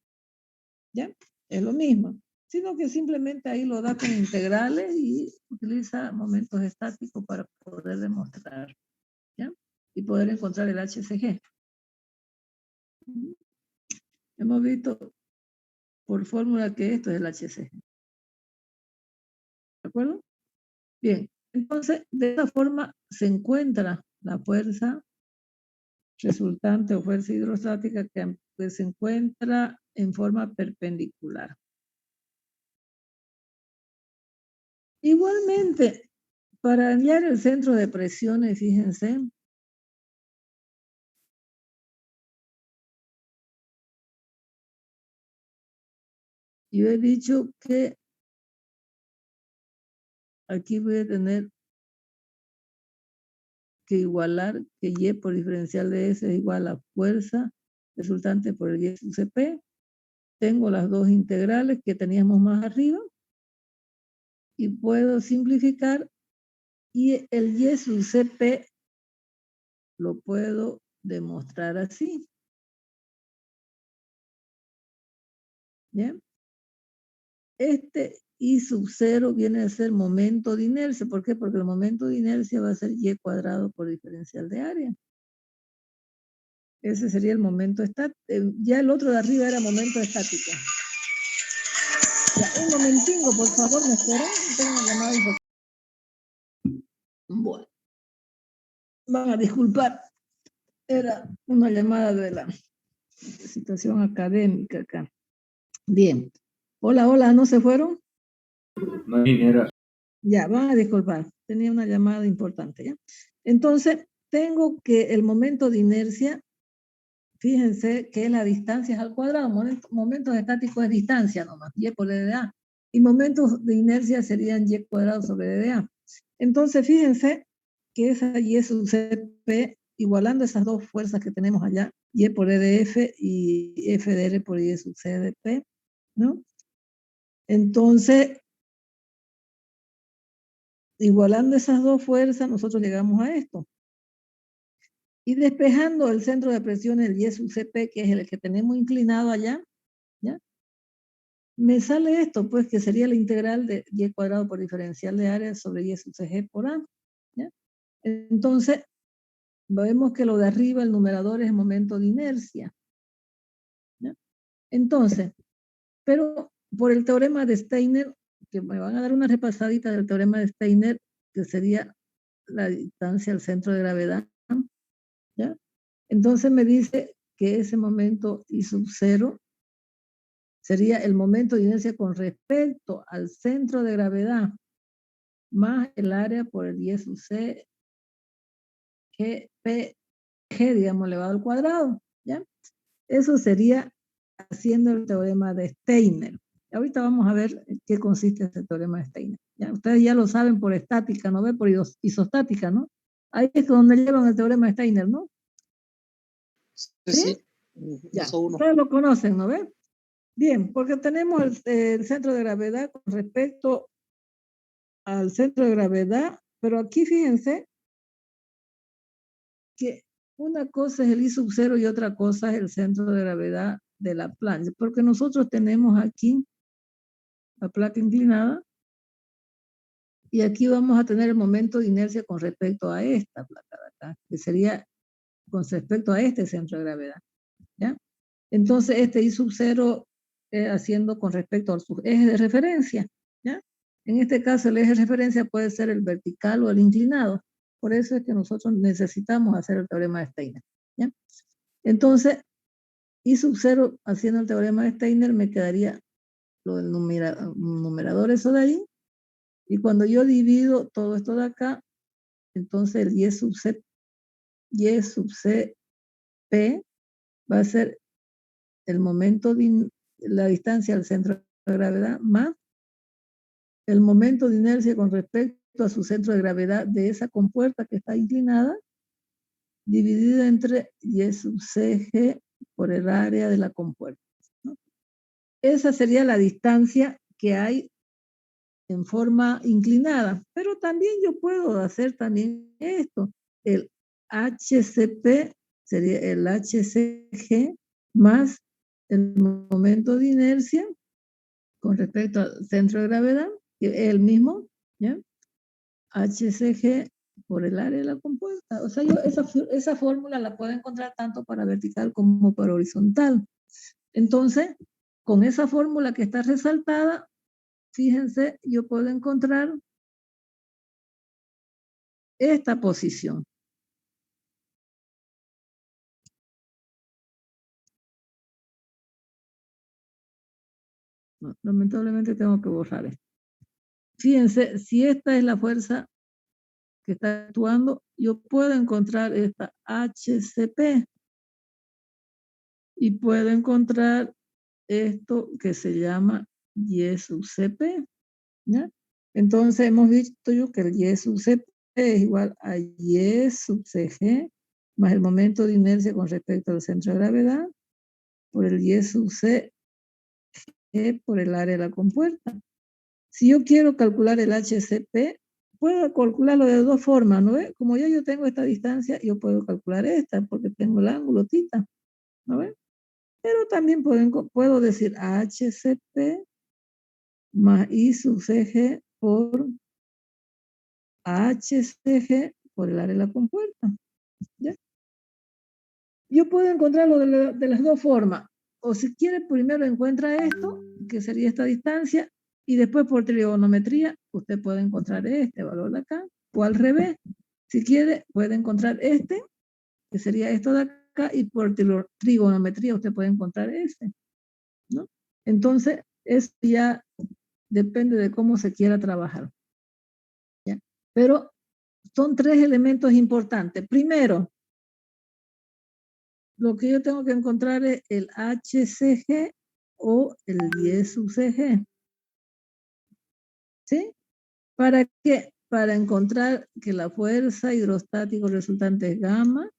S1: ¿Ya? Es lo mismo, sino que simplemente ahí lo da con integrales y utiliza momentos estáticos para poder demostrar, ¿ya? Y poder encontrar el HCG. Hemos visto por fórmula que esto es el HCG. ¿De acuerdo? Bien, entonces de esta forma se encuentra la fuerza resultante o fuerza hidrostática que se encuentra en forma perpendicular. Igualmente, para hallar el centro de presiones, fíjense, yo he dicho que aquí voy a tener que igualar que Y por diferencial de S es igual a fuerza resultante por el Y sub CP. Tengo las dos integrales que teníamos más arriba y puedo simplificar y el Y sub CP lo puedo demostrar así. ¿Ya? Este I sub 0 viene a ser momento de inercia. ¿Por qué? Porque el momento de inercia va a ser Y cuadrado por diferencial de área. Ese sería el momento estático. Ya el otro de arriba era momento estático. Ya, un momentingo, por favor, ¿me esperan? Tengo una llamada importante. Bueno, van a disculpar. Era una llamada de la situación académica acá. Bien. Hola, hola, ¿no se fueron?
S5: No, ingeniera.
S1: Ya, van a disculpar. Tenía una llamada importante, ¿ya? Entonces, tengo que el momento de inercia, fíjense que la distancia es al cuadrado. Momentos estáticos es distancia nomás, Y por dA. Y momentos de inercia serían Y cuadrado sobre dA. Entonces, fíjense que esa Y sub CP, igualando esas dos fuerzas que tenemos allá, Y por EDF y FDR por Y sub CDP, ¿no? Entonces, igualando esas dos fuerzas, nosotros llegamos a esto. Y despejando el centro de presión, el Y sub CP, que es el que tenemos inclinado allá, ¿ya? Me sale esto, pues, que sería la integral de Y cuadrado por diferencial de área sobre Y sub CG por A, ¿ya? Entonces, vemos que lo de arriba, el numerador es el momento de inercia, ¿ya? Entonces, pero por el teorema de Steiner, que me van a dar una repasadita del teorema de Steiner, que sería la distancia al centro de gravedad, ¿ya? Entonces me dice que ese momento I sub 0 sería el momento de inercia con respecto al centro de gravedad más el área por el Y sub C G, P, G, digamos, elevado al cuadrado, ¿ya? Eso sería haciendo el teorema de Steiner. Ahorita vamos a ver qué consiste ese teorema de Steiner. ¿Ya? Ustedes ya lo saben por estática, ¿no ve? Por isostática, ¿no? Ahí es donde llevan el teorema de Steiner, ¿no?
S3: Sí.
S1: Ya,
S3: Eso uno.
S1: ustedes lo conocen, ¿no ve? Bien, porque tenemos el centro de gravedad con respecto al centro de gravedad, pero aquí fíjense que una cosa es el I sub 0 y otra cosa es el centro de gravedad de la plancha, porque nosotros tenemos aquí la placa inclinada y aquí vamos a tener el momento de inercia con respecto a esta placa de acá, que sería con respecto a este centro de gravedad, ¿ya? Entonces este I sub 0 haciendo con respecto a sus ejes de referencia, ¿ya? En este caso el eje de referencia puede ser el vertical o el inclinado, por eso es que nosotros necesitamos hacer el teorema de Steiner, ¿ya? Entonces, I sub 0 haciendo el teorema de Steiner me quedaría lo del numerador, eso de ahí, y cuando yo divido todo esto de acá, entonces el Y sub C P va a ser el momento de la distancia al centro de gravedad más el momento de inercia con respecto a su centro de gravedad de esa compuerta que está inclinada, dividida entre Y sub CG por el área de la compuerta, ¿no? Esa sería la distancia que hay en forma inclinada, pero también yo puedo hacer también esto. El HCP sería el HCG más el momento de inercia con respecto al centro de gravedad, que es el mismo, ¿ya? HCG por el área de la compuerta. O sea, yo esa fórmula la puedo encontrar tanto para vertical como para horizontal. Entonces, con esa fórmula que está resaltada, fíjense, yo puedo encontrar esta posición. No, lamentablemente tengo que borrar esto. Fíjense, si esta es la fuerza que está actuando, yo puedo encontrar esta HCP y puedo encontrar esto que se llama Y sub CP, ¿ya? Entonces hemos visto yo que el Y sub CP es igual a Y sub CG más el momento de inercia con respecto al centro de gravedad por el Y sub C por el área de la compuerta. Si yo quiero calcular el HCP, puedo calcularlo de dos formas, ¿no ve? Como ya yo tengo esta distancia, yo puedo calcular esta porque tengo el ángulo θ, ¿no ve? Pero también puedo decir HCP más I sub CG por HCG por el área de la compuerta, ¿ya? Yo puedo encontrarlo de las dos formas. O si quiere, primero encuentra esto, que sería esta distancia, y después por trigonometría, usted puede encontrar este valor de acá, o al revés. Si quiere, puede encontrar este, que sería esto de acá, y por trigonometría usted puede encontrar este, ¿no? Entonces, eso ya depende de cómo se quiera trabajar, ¿ya? Pero son tres elementos importantes. Primero, lo que yo tengo que encontrar es el HCG o el Y sub CG. ¿Sí? ¿Para qué? Para encontrar que la fuerza hidrostática resultante es gamma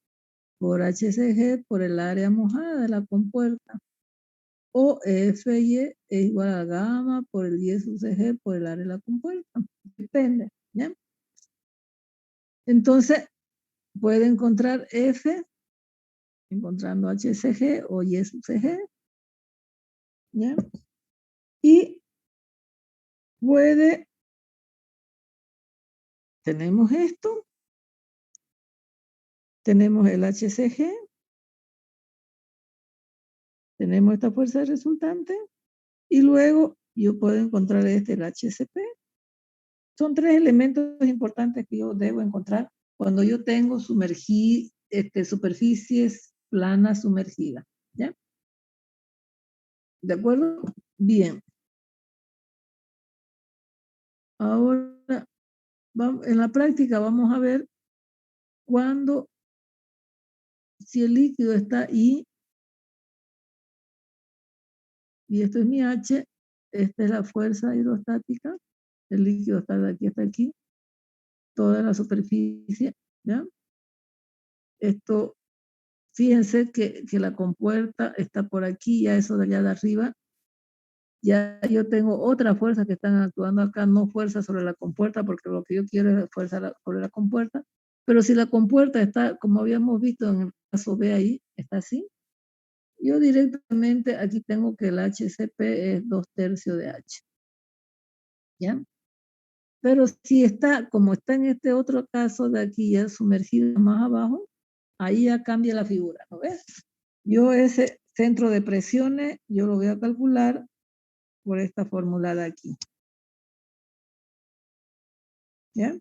S1: por HCG por el área mojada de la compuerta. O FY es igual a gamma por el Y sub CG por el área de la compuerta. Depende, ¿ya? Entonces, puede encontrar F encontrando HCG o Y sub CG, ¿ya? Y tenemos esto, tenemos el HCG, tenemos esta fuerza resultante, y luego yo puedo encontrar el HCP. Son tres elementos importantes que yo debo encontrar cuando yo tengo superficies planas sumergidas, ¿ya? ¿De acuerdo? Bien. Ahora, en la práctica vamos a ver cuando, si el líquido está ahí, y esto es mi H, esta es la fuerza hidrostática, el líquido está de aquí hasta aquí, toda la superficie, ¿ya? Esto, fíjense que la compuerta está por aquí, ya eso de allá de arriba, ya yo tengo otra fuerza que están actuando acá, no fuerza sobre la compuerta, porque lo que yo quiero es fuerza sobre la compuerta, pero si la compuerta está, como habíamos visto en el caso B ahí, está así, yo directamente aquí tengo que el HCP es 2/3 de H, ¿ya? Pero si está, como está en este otro caso de aquí ya sumergido más abajo, ahí ya cambia la figura, ¿no ves? Yo ese centro de presiones, yo lo voy a calcular por esta fórmula de aquí. ¿Ya?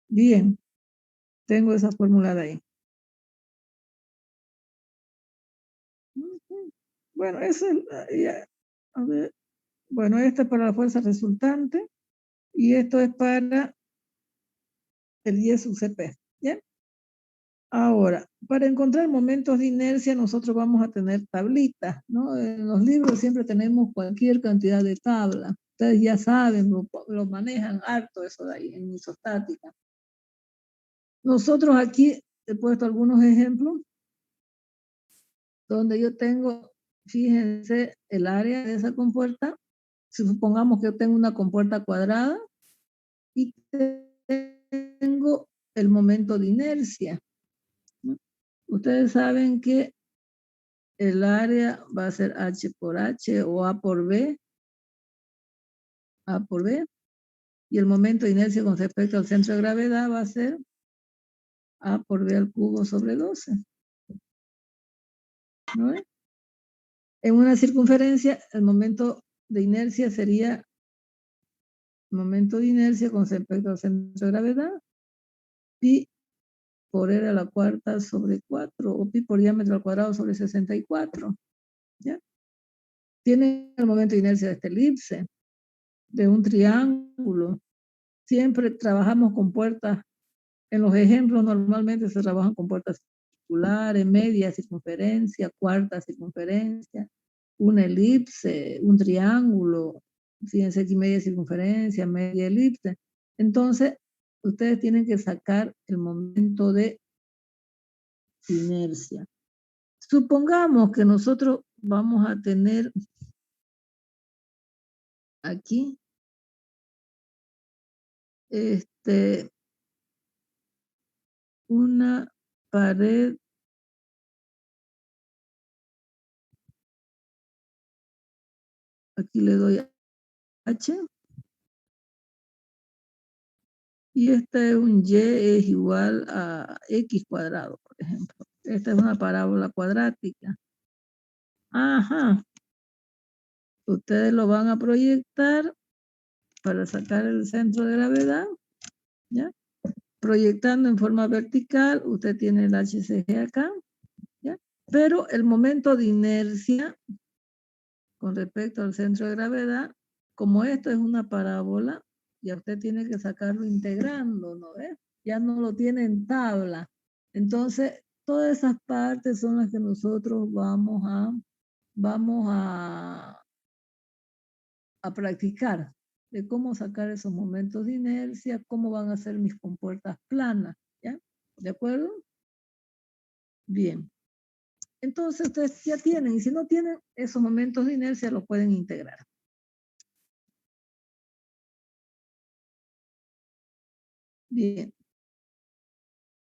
S1: Bien, tengo esa fórmula de ahí. Bueno, eso es, a ver, bueno, esta es para la fuerza resultante y esto es para el Y sub CP, ¿ya? Ahora, para encontrar momentos de inercia, nosotros vamos a tener tablitas, ¿no? En los libros siempre tenemos cualquier cantidad de tablas. Ustedes ya saben, lo manejan harto eso de ahí, en isostática. Nosotros aquí he puesto algunos ejemplos donde yo tengo, fíjense, el área de esa compuerta supongamos que yo tengo una compuerta cuadrada y tengo el momento de inercia, ¿no? Ustedes saben que el área va a ser H por H o A por B, y el momento de inercia con respecto al centro de gravedad va a ser A por B al cubo sobre 12. ¿No ve? En una circunferencia, el momento de inercia sería el momento de inercia con respecto al centro de gravedad, pi por r a la cuarta sobre 4, o pi por diámetro al cuadrado sobre 64. ¿Ya? Tiene el momento de inercia de esta elipse, de un triángulo. Siempre trabajamos con puertas. En los ejemplos normalmente se trabajan con puertas circulares, media circunferencia, cuarta circunferencia, una elipse, un triángulo. Fíjense aquí media circunferencia, media elipse. Entonces, ustedes tienen que sacar el momento de inercia. Supongamos que nosotros vamos a tener aquí una pared aquí le doy H y este es un Y es igual a X cuadrado, por ejemplo. Esta es una parábola cuadrática. Ajá. Ustedes lo van a proyectar para sacar el centro de gravedad, ¿ya? Proyectando en forma vertical, usted tiene el HCG acá, ¿ya? Pero el momento de inercia con respecto al centro de gravedad, como esto es una parábola, ya usted tiene que sacarlo integrando, ¿no ves? Ya no lo tiene en tabla. Entonces, todas esas partes son las que nosotros vamos a practicar, de cómo sacar esos momentos de inercia, cómo van a ser mis compuertas planas, ¿ya? ¿De acuerdo? Bien. Entonces, ustedes ya tienen, y si no tienen, esos momentos de inercia los pueden integrar. Bien.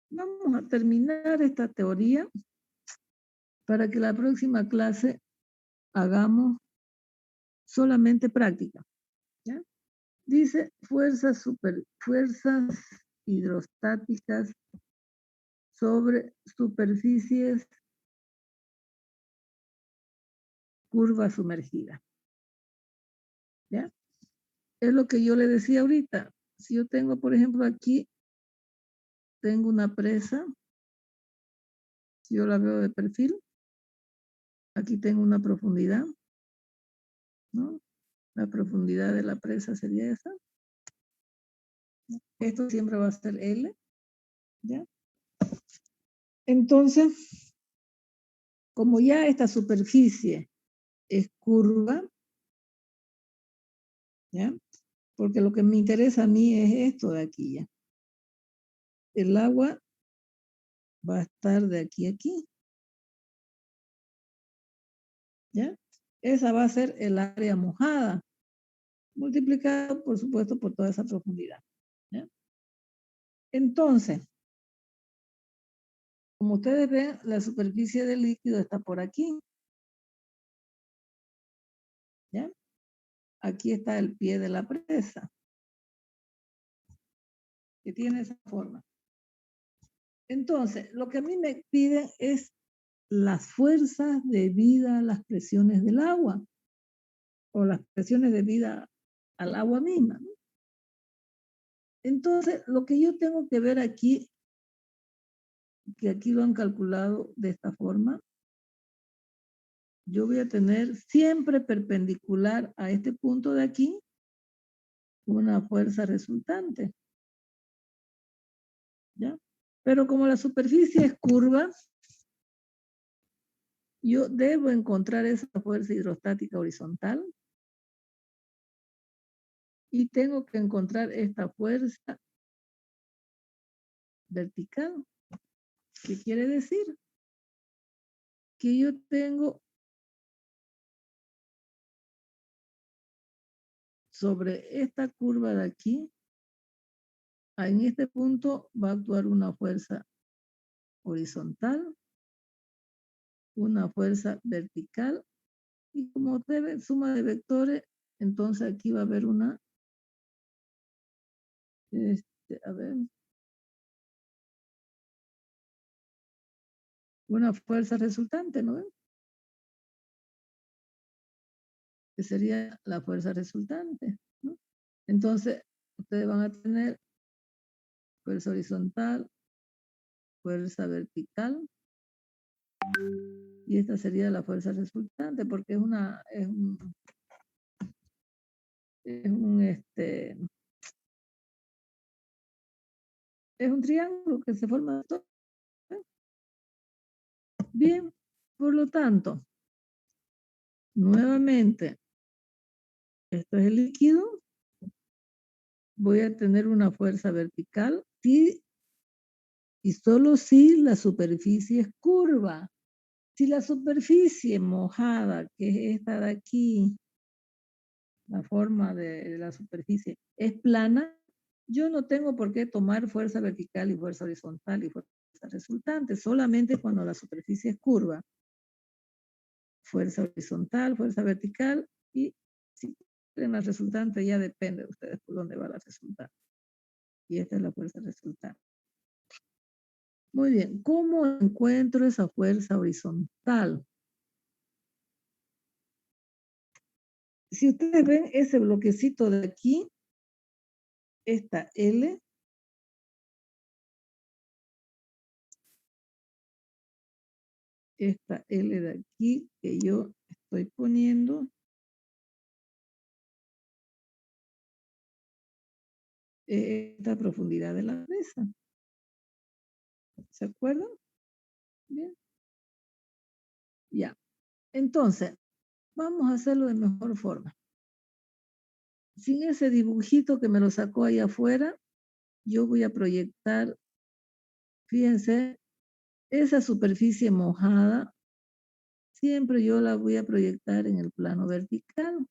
S1: Vamos a terminar esta teoría para que la próxima clase hagamos solamente práctica, ¿ya? Dice fuerzas hidrostáticas sobre superficies curvas sumergidas, ¿ya? Es lo que yo le decía ahorita. Si yo tengo, por ejemplo, aquí, tengo una presa, si yo la veo de perfil, aquí tengo una profundidad, ¿no? La profundidad de la presa sería esa. Esto siempre va a ser L, ¿ya? Entonces, como ya esta superficie es curva, ¿ya? Porque lo que me interesa a mí es esto de aquí ya. El agua va a estar de aquí a aquí, ¿ya? Esa va a ser el área mojada, multiplicado, por supuesto, por toda esa profundidad, ¿ya? Entonces, como ustedes ven, la superficie del líquido está por aquí, ¿ya? Aquí está el pie de la presa, que tiene esa forma. Entonces, lo que a mí me piden es las fuerzas debidas a las presiones del agua, o las presiones debidas al agua misma, ¿no? Entonces, lo que yo tengo que ver aquí, que aquí lo han calculado de esta forma, yo voy a tener siempre perpendicular a este punto de aquí una fuerza resultante, ¿ya? Pero como la superficie es curva, yo debo encontrar esa fuerza hidrostática horizontal y tengo que encontrar esta fuerza vertical. ¿Qué quiere decir? Que yo tengo sobre esta curva de aquí, en este punto va a actuar una fuerza horizontal, una fuerza vertical, y como debe suma de vectores, entonces aquí va a haber una, a ver, una fuerza resultante, ¿no ven? Que sería la fuerza resultante, ¿no? Entonces, ustedes van a tener fuerza horizontal, fuerza vertical, y esta sería la fuerza resultante, porque es un triángulo que se forma de todo. Bien, por lo tanto, nuevamente, esto es el líquido, voy a tener una fuerza vertical si y solo si la superficie es curva. Si la superficie mojada, que es esta de aquí, la forma de la superficie es plana, yo no tengo por qué tomar fuerza vertical y fuerza horizontal y fuerza resultante, solamente cuando la superficie es curva. Fuerza horizontal, fuerza vertical, y si quieren la resultante ya depende de ustedes por dónde va la resultante. Y esta es la fuerza resultante. Muy bien, ¿cómo encuentro esa fuerza horizontal? Si ustedes ven ese bloquecito de aquí, esta L, esta L de aquí que yo estoy poniendo, esta profundidad de la presa. ¿Se acuerdan? Bien. Ya. Entonces, vamos a hacerlo de mejor forma. Sin ese dibujito que me lo sacó ahí afuera, yo voy a proyectar, fíjense, esa superficie mojada, siempre yo la voy a proyectar en el plano vertical.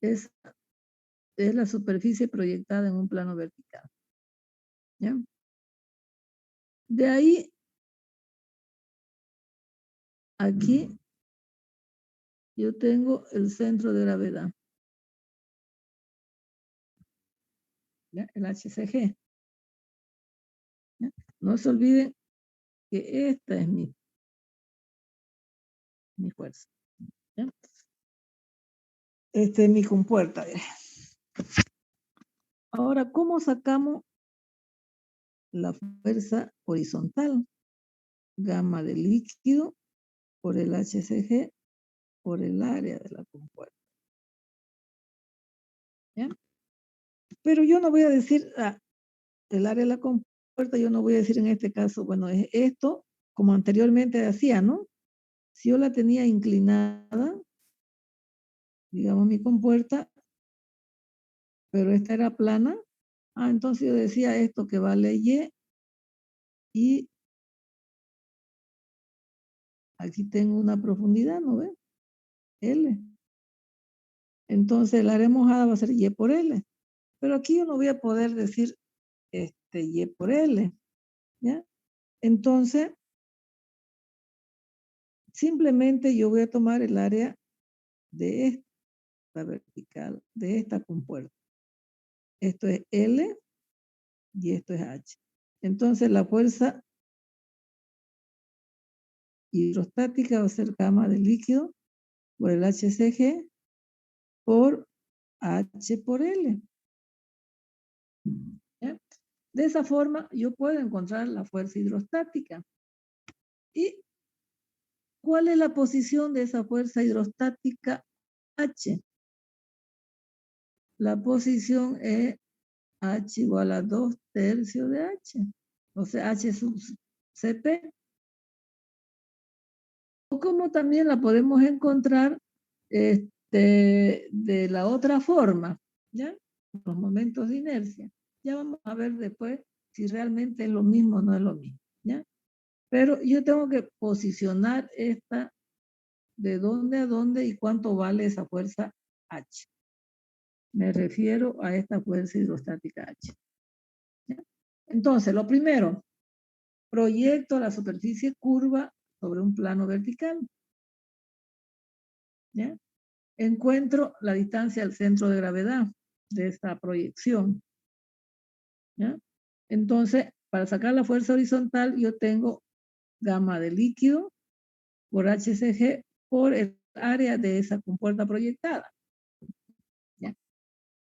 S1: Esa es la superficie proyectada en un plano vertical. ¿Ya? De ahí, aquí, yo tengo el centro de gravedad. ¿Ya? El HCG. ¿Ya? No se olviden que esta es mi fuerza. ¿Ya? Esta es mi compuerta. Ahora, ¿cómo sacamos la fuerza horizontal? Gamma del líquido por el HCG por el área de la compuerta. ¿Ya? Pero yo no voy a decir el área de la compuerta, yo no voy a decir en este caso, bueno, es esto, como anteriormente hacía, ¿no? Si yo la tenía inclinada, digamos mi compuerta, pero esta era plana, entonces yo decía esto que vale y aquí tengo una profundidad, ¿no ve? L. Entonces el área mojada va a ser Y por L. Pero aquí yo no voy a poder decir Y por L, ¿ya? Entonces, simplemente yo voy a tomar el área de esta vertical, de esta compuerta. Esto es L y esto es H. Entonces la fuerza hidrostática va a ser gamma del líquido por el HCG por H por L. ¿Ya? De esa forma yo puedo encontrar la fuerza hidrostática. ¿Y cuál es la posición de esa fuerza hidrostática H? La posición es H igual a 2/3 de H. O sea, H sub CP. O como también la podemos encontrar de la otra forma, ¿ya? Los momentos de inercia. Ya vamos a ver después si realmente es lo mismo o no es lo mismo, ¿ya? Pero yo tengo que posicionar esta de dónde a dónde y cuánto vale esa fuerza H. Me refiero a esta fuerza hidrostática H. ¿Ya? Entonces, lo primero, proyecto la superficie curva sobre un plano vertical. ¿Ya? Encuentro la distancia al centro de gravedad de esta proyección. ¿Ya? Entonces, para sacar la fuerza horizontal, yo tengo gamma de líquido por HCG por el área de esa compuerta proyectada. ¿Ya?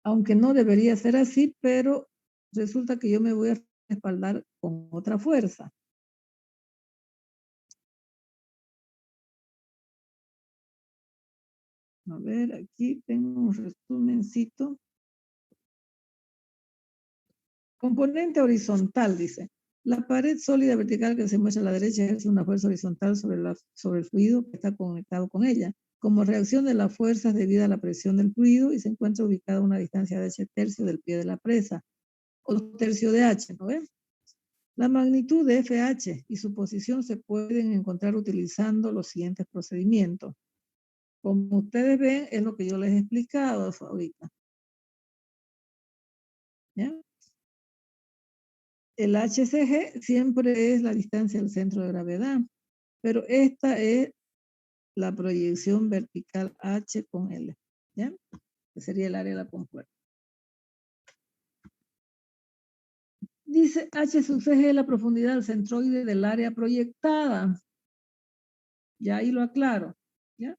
S1: Aunque no debería ser así, pero resulta que yo me voy a respaldar con otra fuerza. A ver, aquí tengo un resumencito. Componente horizontal, dice. La pared sólida vertical que se muestra a la derecha ejerce una fuerza horizontal sobre el fluido que está conectado con ella. Como reacción de las fuerzas debido a la presión del fluido y se encuentra ubicada a una distancia de H tercio del pie de la presa, o 2 tercios de H, ¿no ven? La magnitud de FH y su posición se pueden encontrar utilizando los siguientes procedimientos. Como ustedes ven, es lo que yo les he explicado ahorita. ¿Ya? El HCG siempre es la distancia al centro de gravedad, pero esta es la proyección vertical H con L, ¿ya? Que sería el área de la compuerta. Dice H sub CG es la profundidad del centroide del área proyectada. Ya ahí lo aclaro, ¿ya?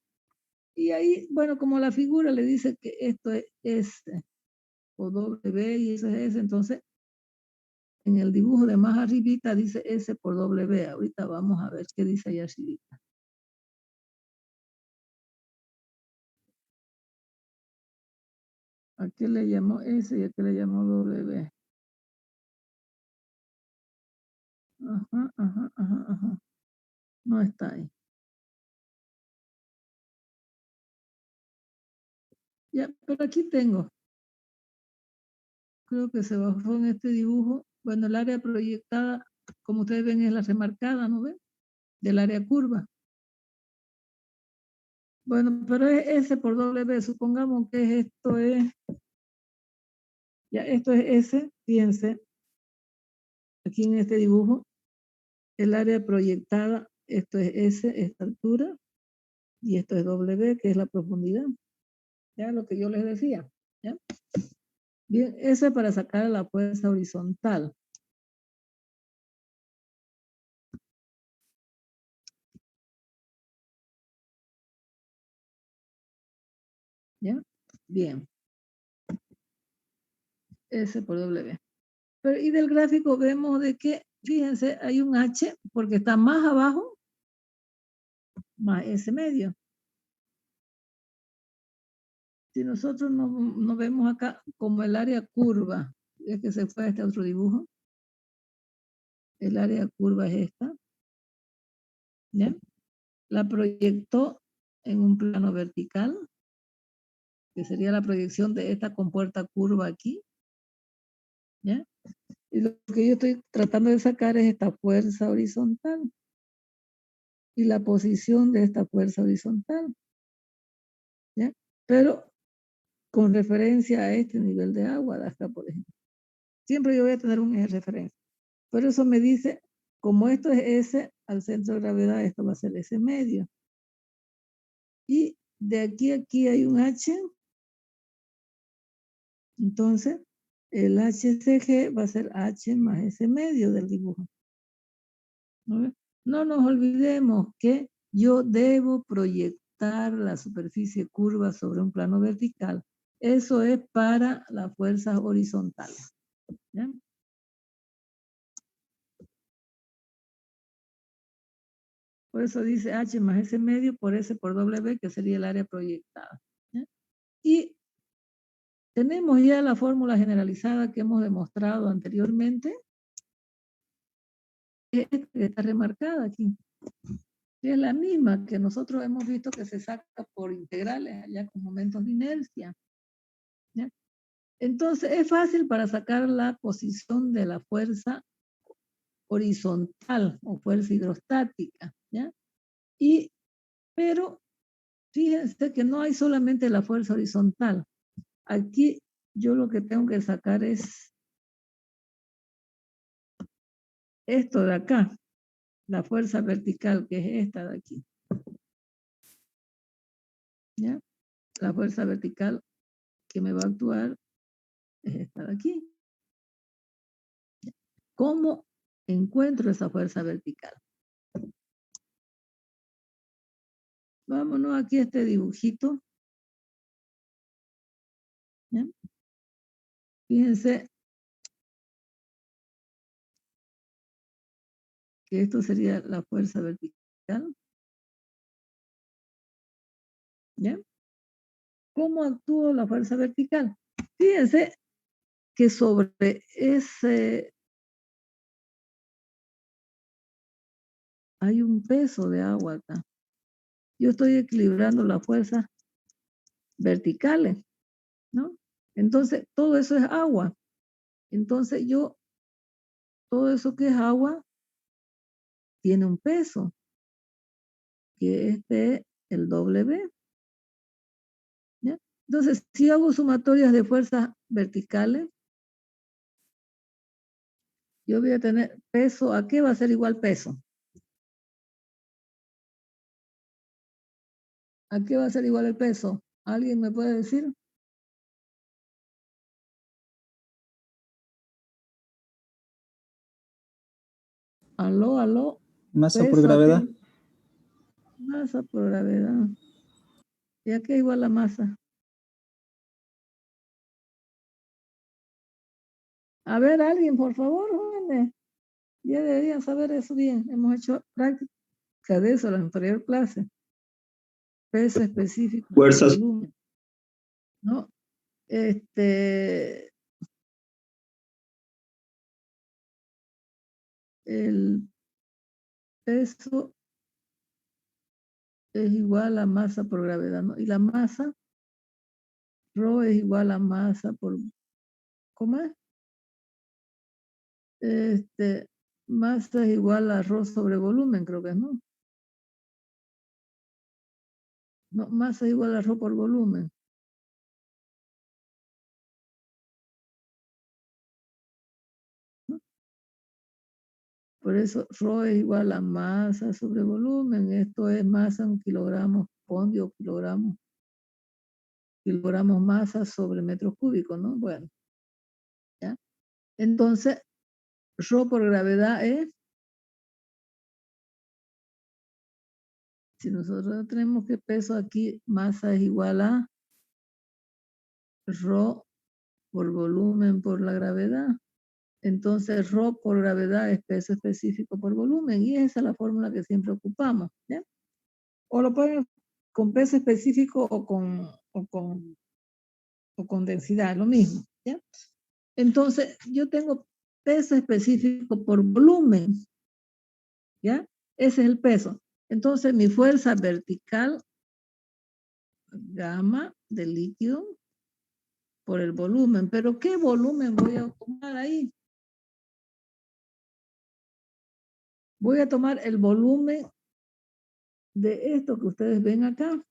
S1: Y ahí, bueno, como la figura le dice que esto es S o W y eso es S, entonces en el dibujo de más arribita dice S por W. Ahorita vamos a ver qué dice ahí arribita. ¿A qué le llamó S y a qué le llamó W? Ajá. No está ahí. Ya, pero aquí tengo. Creo que se bajó en este dibujo. Bueno, el área proyectada, como ustedes ven, es la remarcada, ¿no ven? Del área curva. Bueno, pero es S por W. Supongamos que esto es... Ya, esto es S, fíjense. Aquí en este dibujo, el área proyectada, esto es S, esta altura, y esto es W, que es la profundidad. Ya, lo que yo les decía. ¿Ya? Bien, eso es para sacar la fuerza horizontal. ¿Ya? Bien. S por W. Pero, y del gráfico vemos de que, fíjense, hay un H porque está más abajo, más S medio. Si nosotros nos vemos acá como el área curva, es que se fue a este otro dibujo. El área curva es esta. ¿Ya? La proyectó en un plano vertical, que sería la proyección de esta compuerta curva aquí. ¿Ya? Y lo que yo estoy tratando de sacar es esta fuerza horizontal y la posición de esta fuerza horizontal. ¿Ya? Pero con referencia a este nivel de agua de acá, por ejemplo. Siempre yo voy a tener un eje de referencia. Pero eso me dice, como esto es S al centro de gravedad, esto va a ser S medio. Y de aquí a aquí hay un H. Entonces, el HCG va a ser H más S medio del dibujo. ¿No? No nos olvidemos que yo debo proyectar la superficie curva sobre un plano vertical. Eso es para las fuerzas horizontales. ¿Ya? Por eso dice H más S medio por S por W, que sería el área proyectada. ¿Ya? Y tenemos ya la fórmula generalizada que hemos demostrado anteriormente. Que está remarcada aquí. Es la misma que nosotros hemos visto que se saca por integrales, allá con momentos de inercia. ¿Ya? Entonces, es fácil para sacar la posición de la fuerza horizontal o fuerza hidrostática, ¿ya? Pero fíjense que no hay solamente la fuerza horizontal. Aquí yo lo que tengo que sacar es esto de acá, la fuerza vertical, que es esta de aquí. ¿Ya? La fuerza vertical que me va a actuar es esta de aquí. ¿Cómo encuentro esa fuerza vertical? Vámonos aquí a este dibujito. ¿Ya? Fíjense que esto sería la fuerza vertical. ¿Ya? ¿Cómo actúa la fuerza vertical? Fíjense que sobre ese hay un peso de agua acá. Yo estoy equilibrando las fuerzas verticales, ¿no? Entonces, todo eso es agua. Entonces, todo eso que es agua, tiene un peso, que este es el W. ¿Ya? Entonces, si hago sumatorias de fuerzas verticales, yo voy a tener peso. ¿A qué va a ser igual peso? ¿A qué va a ser igual el peso? ¿Alguien me puede decir? Aló, aló.
S2: Masa por
S1: Peso, ¿a qué?
S2: gravedad.
S1: Masa por gravedad. ¿Y a qué igual la masa? A ver, alguien, por favor, jóvenes. Ya deberían saber eso bien. Hemos hecho práctica de eso en la anterior clase. Peso específico por
S4: Fuerzas.
S1: volumen. ¿No? El peso es igual a masa por gravedad, ¿no? Y la masa, ρ es igual a masa por, ¿cómo es? Masa es igual a ρ sobre volumen, creo que es, ¿no? No, masa es igual a ρ por volumen. ¿No? Por eso ρ es igual a masa sobre volumen. Esto es masa en kilogramos, pondio, kilogramos masa sobre metros cúbicos, ¿no? Bueno, ¿ya? Entonces, ρ por gravedad es, si nosotros tenemos que peso aquí, masa es igual a ρ por volumen por la gravedad. Entonces, ρ por gravedad es peso específico por volumen, y esa es la fórmula que siempre ocupamos, ¿ya? O lo pueden con peso específico o con densidad, lo mismo, ¿ya? Entonces, yo tengo peso específico por volumen, ¿ya? Ese es el peso. Entonces, mi fuerza vertical, gamma del líquido por el volumen. ¿Pero qué volumen voy a tomar ahí? Voy a tomar el volumen de esto que ustedes ven acá.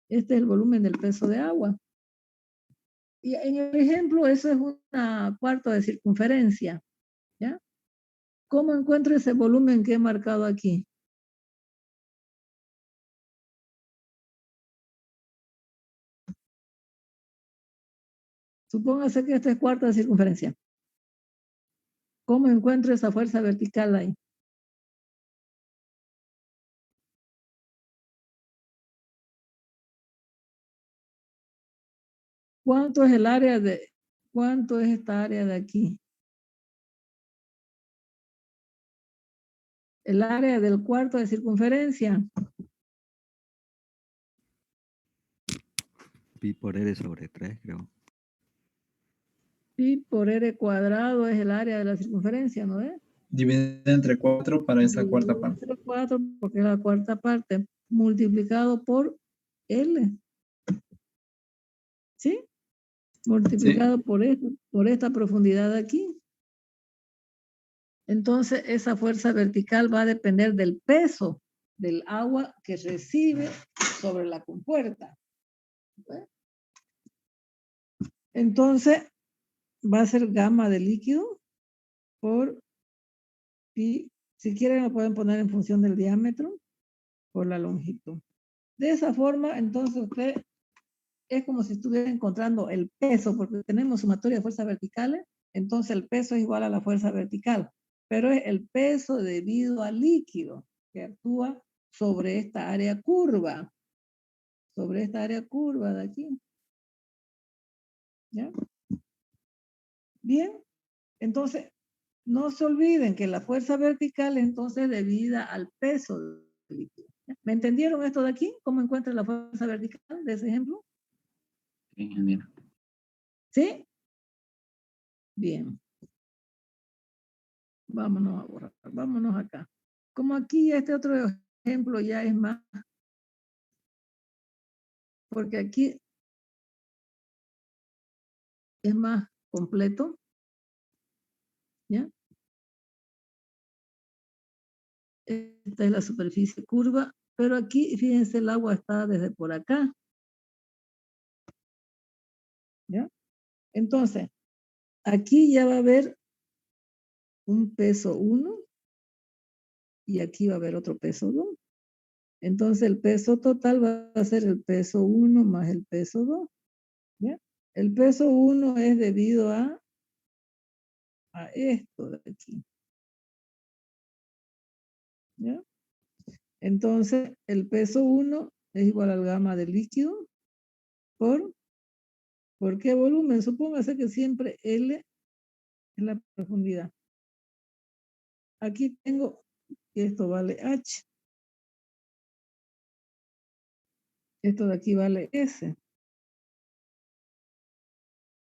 S1: Este es el volumen del peso de agua. Y en el ejemplo, eso es una cuarta de circunferencia, ¿ya? ¿Cómo encuentro ese volumen que he marcado aquí? Supóngase que esta es cuarta de circunferencia. ¿Cómo encuentro esa fuerza vertical ahí? ¿Cuánto es cuánto es esta área de aquí? El área del cuarto de circunferencia.
S6: Pi por R sobre 3, creo.
S1: Pi por R cuadrado es el área de la circunferencia, ¿no es?
S2: Divide entre 4 para esa cuarta parte.
S1: 4, porque es la cuarta parte, multiplicado por L. ¿Sí? multiplicado por esta profundidad de aquí. Entonces, esa fuerza vertical va a depender del peso del agua que recibe sobre la compuerta. ¿Ve? Entonces, va a ser gamma de líquido por pi. Si quieren, lo pueden poner en función del diámetro por la longitud. De esa forma, entonces, usted es como si estuviera encontrando el peso, porque tenemos sumatoria de fuerzas verticales, entonces el peso es igual a la fuerza vertical, pero es el peso debido al líquido que actúa sobre esta área curva, de aquí. ¿Ya? Bien, entonces, no se olviden que la fuerza vertical entonces es debida al peso del líquido. ¿Me entendieron esto de aquí? ¿Cómo encuentra la fuerza vertical de ese ejemplo?
S5: Ingeniero.
S1: ¿Sí? Bien. Vámonos a borrar, vámonos acá. Como aquí este otro ejemplo ya es más, porque aquí es más completo, ¿ya? Esta es la superficie curva, pero aquí, fíjense, el agua está desde por acá, ¿ya? Entonces, aquí ya va a haber un peso 1 y aquí va a haber otro peso 2. Entonces, el peso total va a ser el peso 1 más el peso 2, ¿ya? El peso 1 es debido a esto de aquí, ¿ya? Entonces, el peso 1 es igual al gamma del líquido ¿por qué volumen? Supóngase que siempre L es la profundidad. Aquí tengo que esto vale H. Esto de aquí vale S.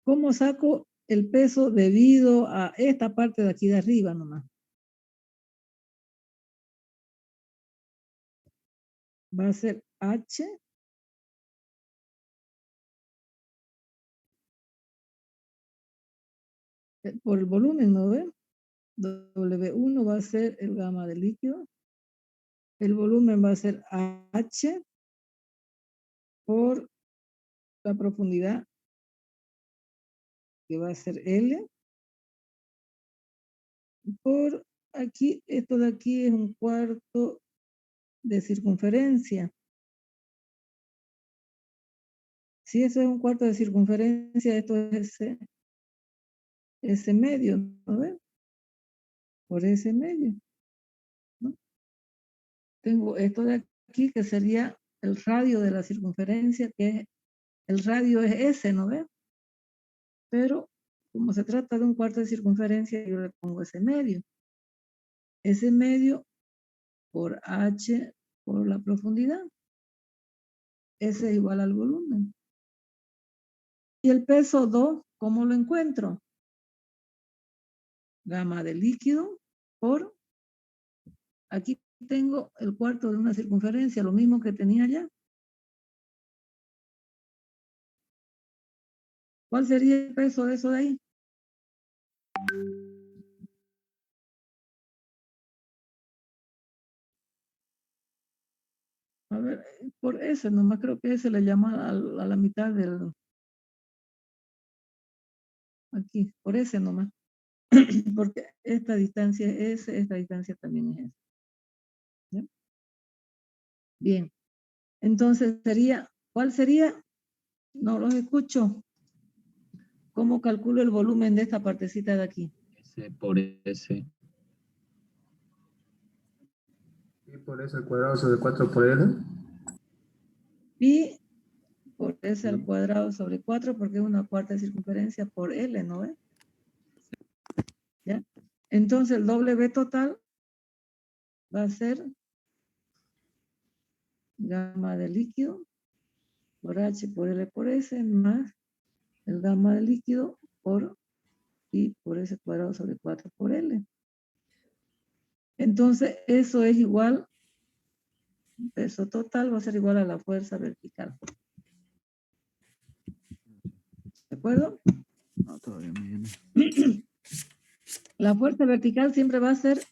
S1: ¿Cómo saco el peso debido a esta parte de aquí de arriba nomás? Va a ser H por el volumen, ¿no ve? W1 va a ser el gamma del líquido. El volumen va a ser H por la profundidad, que va a ser L. Por aquí, esto de aquí es un cuarto de circunferencia. Si ese es un cuarto de circunferencia, esto es ese medio, ¿no ven? Por ese medio, ¿no? Tengo esto de aquí que sería el radio de la circunferencia, que el radio es ese, ¿no ven? Pero como se trata de un cuarto de circunferencia, yo le pongo ese medio. Ese medio por H por la profundidad. Ese es igual al volumen. Y el peso 2, ¿cómo lo encuentro? Gamma del líquido por, aquí tengo el cuarto de una circunferencia, lo mismo que tenía allá. ¿Cuál sería el peso de eso de ahí? A ver, por ese nomás creo que ese le llama a la mitad del, aquí, por ese nomás. Porque esta distancia es ese, esta distancia también es esa. ¿Ya? Bien, entonces sería, ¿cuál sería? No los escucho. ¿Cómo calculo el volumen de esta partecita de aquí?
S5: S por S.
S2: Y por eso el cuadrado sobre 4 por L.
S1: Pi por S al cuadrado sobre 4, porque es una cuarta de circunferencia por L, ¿no es? ¿Ya? Entonces el W total va a ser gamma del líquido por H por L por S más el gamma del líquido por Pi por S cuadrado sobre 4 por L. Entonces eso es igual, peso total va a ser igual a la fuerza vertical. ¿De acuerdo? acuerdo?
S6: No, todavía me viene.
S1: La fuerza vertical siempre va a ser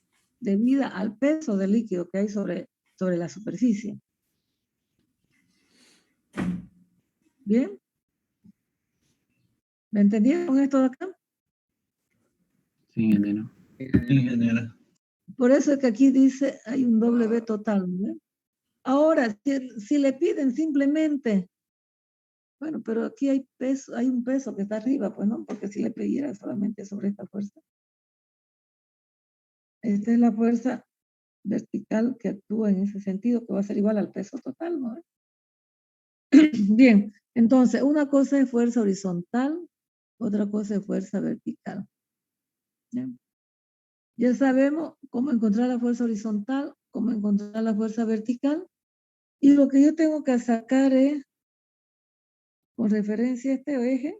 S1: debida al peso del líquido que hay sobre la superficie. ¿Bien? ¿Me entendieron esto de acá?
S5: Sí, ingeniero.
S2: Ingeniera.
S1: Por eso es que aquí dice, hay un W total, ¿no? Ahora, si le piden simplemente, bueno, pero aquí hay peso, hay un peso que está arriba, pues no, porque si le pidiera solamente sobre esta fuerza. Esta es la fuerza vertical que actúa en ese sentido, que va a ser igual al peso total, ¿no? Bien, entonces, una cosa es fuerza horizontal, otra cosa es fuerza vertical. ¿Ya? Ya sabemos cómo encontrar la fuerza horizontal, cómo encontrar la fuerza vertical, y lo que yo tengo que sacar es, con referencia a este eje,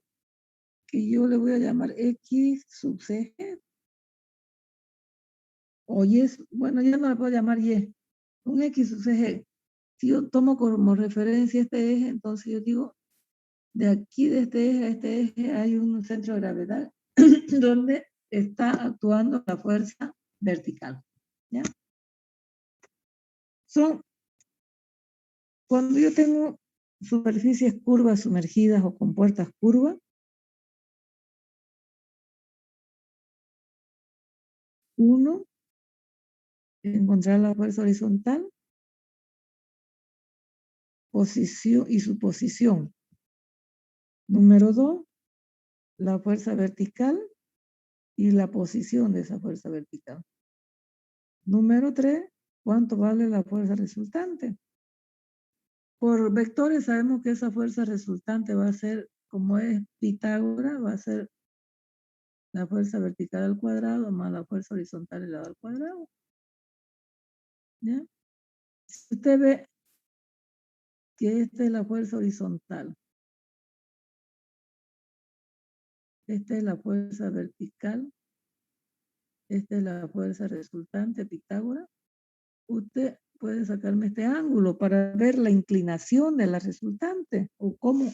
S1: que yo le voy a llamar X sub CG, o Y, bueno, ya no le puedo llamar Y, un X sub CG. Si yo tomo como referencia este eje, entonces yo digo, de aquí, de este eje a este eje, hay un centro de gravedad donde está actuando la fuerza vertical. ¿Ya? Cuando yo tengo superficies curvas sumergidas o compuertas curvas, uno, encontrar la fuerza horizontal, posición y su posición. Número 2, la fuerza vertical y la posición de esa fuerza vertical. Número 3, ¿cuánto vale la fuerza resultante? Por vectores sabemos que esa fuerza resultante va a ser, como es Pitágoras, va a ser la fuerza vertical al cuadrado más la fuerza horizontal elevada al cuadrado. ¿Ya? Si usted ve que esta es la fuerza horizontal, esta es la fuerza vertical, esta es la fuerza resultante, Pitágoras, usted puede sacarme este ángulo para ver la inclinación de la resultante o cómo,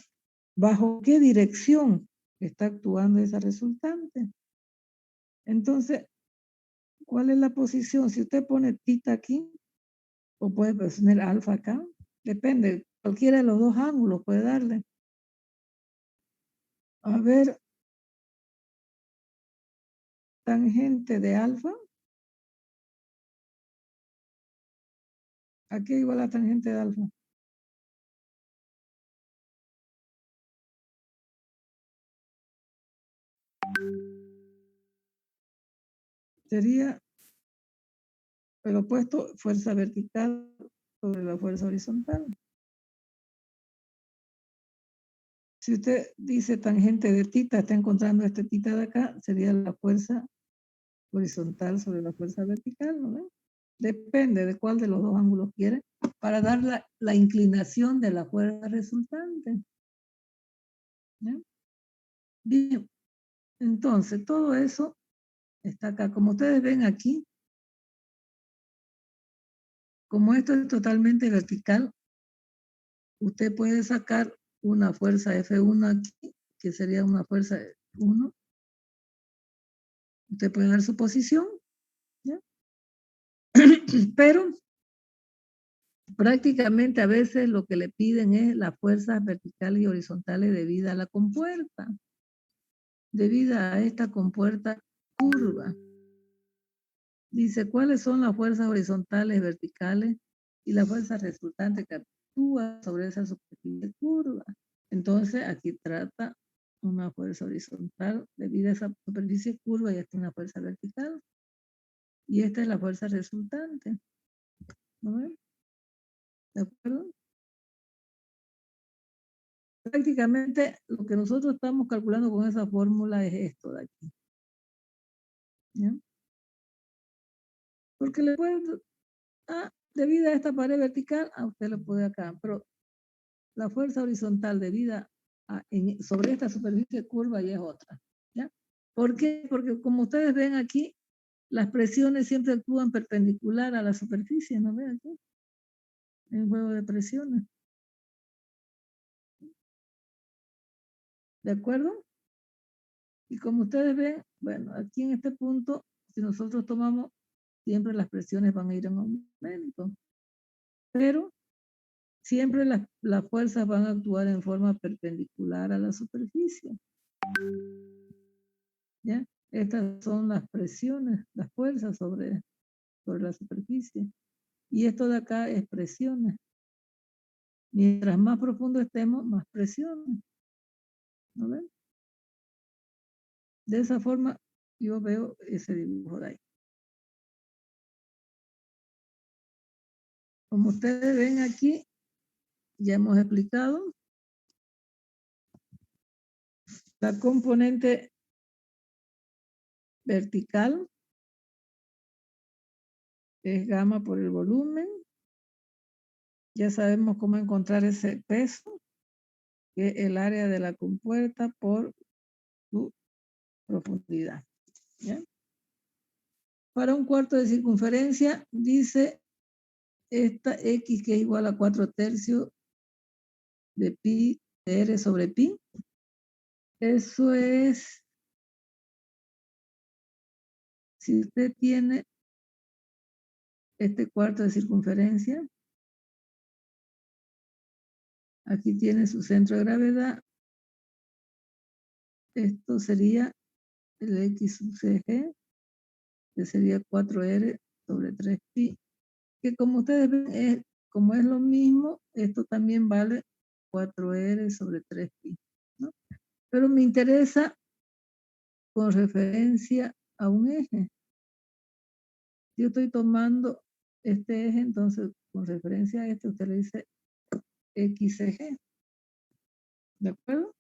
S1: bajo qué dirección está actuando esa resultante. Entonces, ¿cuál es la posición? Si usted pone tita aquí, o puede poner alfa acá, depende, cualquiera de los dos ángulos puede darle. A ver, tangente de alfa. ¿A qué igual la tangente de alfa? Sería el opuesto, fuerza vertical sobre la fuerza horizontal. Si usted dice tangente de tita, está encontrando este tita de acá, sería la fuerza horizontal sobre la fuerza vertical, ¿no ven? Depende de cuál de los dos ángulos quiere para dar la inclinación de la fuerza resultante. ¿Ya? Bien, entonces todo eso está acá. Como ustedes ven aquí, como esto es totalmente vertical, usted puede sacar una fuerza F1 aquí, que sería una fuerza 1. Usted puede dar su posición, ¿ya? Pero prácticamente a veces lo que le piden es las fuerzas verticales y horizontales debido a la compuerta, debido a esta compuerta curva. Dice, ¿cuáles son las fuerzas horizontales, verticales y la fuerza resultante que actúa sobre esa superficie curva? Entonces, aquí trata una fuerza horizontal debido a esa superficie curva y esta es una fuerza vertical. Y esta es la fuerza resultante. ¿No ven? ¿De acuerdo? Prácticamente lo que nosotros estamos calculando con esa fórmula es esto de aquí. ¿Ya? Porque le puede, debido a esta pared vertical, a usted le puede acá, pero la fuerza horizontal debida sobre esta superficie curva ya es otra. ¿Ya? ¿Por qué? Porque como ustedes ven aquí, las presiones siempre actúan perpendicular a la superficie, ¿no ven aquí? El juego de presiones. ¿De acuerdo? Y como ustedes ven, bueno, aquí en este punto, si nosotros tomamos, siempre las presiones van a ir en aumento. Pero siempre las fuerzas van a actuar en forma perpendicular a la superficie. ¿Ya? Estas son las presiones, las fuerzas sobre la superficie. Y esto de acá es presiones. Mientras más profundo estemos, más presiones. ¿No ven? De esa forma yo veo ese dibujo de ahí. Como ustedes ven aquí, ya hemos explicado la componente vertical es gamma por el volumen. Ya sabemos cómo encontrar ese peso, que es el área de la compuerta por su profundidad. ¿Ya? Para un cuarto de circunferencia, dice esta X que es igual a 4/3 de pi de R sobre pi. Eso es, si usted tiene este cuarto de circunferencia, aquí tiene su centro de gravedad, esto sería el X sub CG, que sería 4R sobre 3pi, que como ustedes ven, como es lo mismo, esto también vale 4R sobre 3pi, ¿no? Pero me interesa con referencia a un eje. Yo estoy tomando este eje, entonces con referencia a este usted le dice XG. ¿De acuerdo?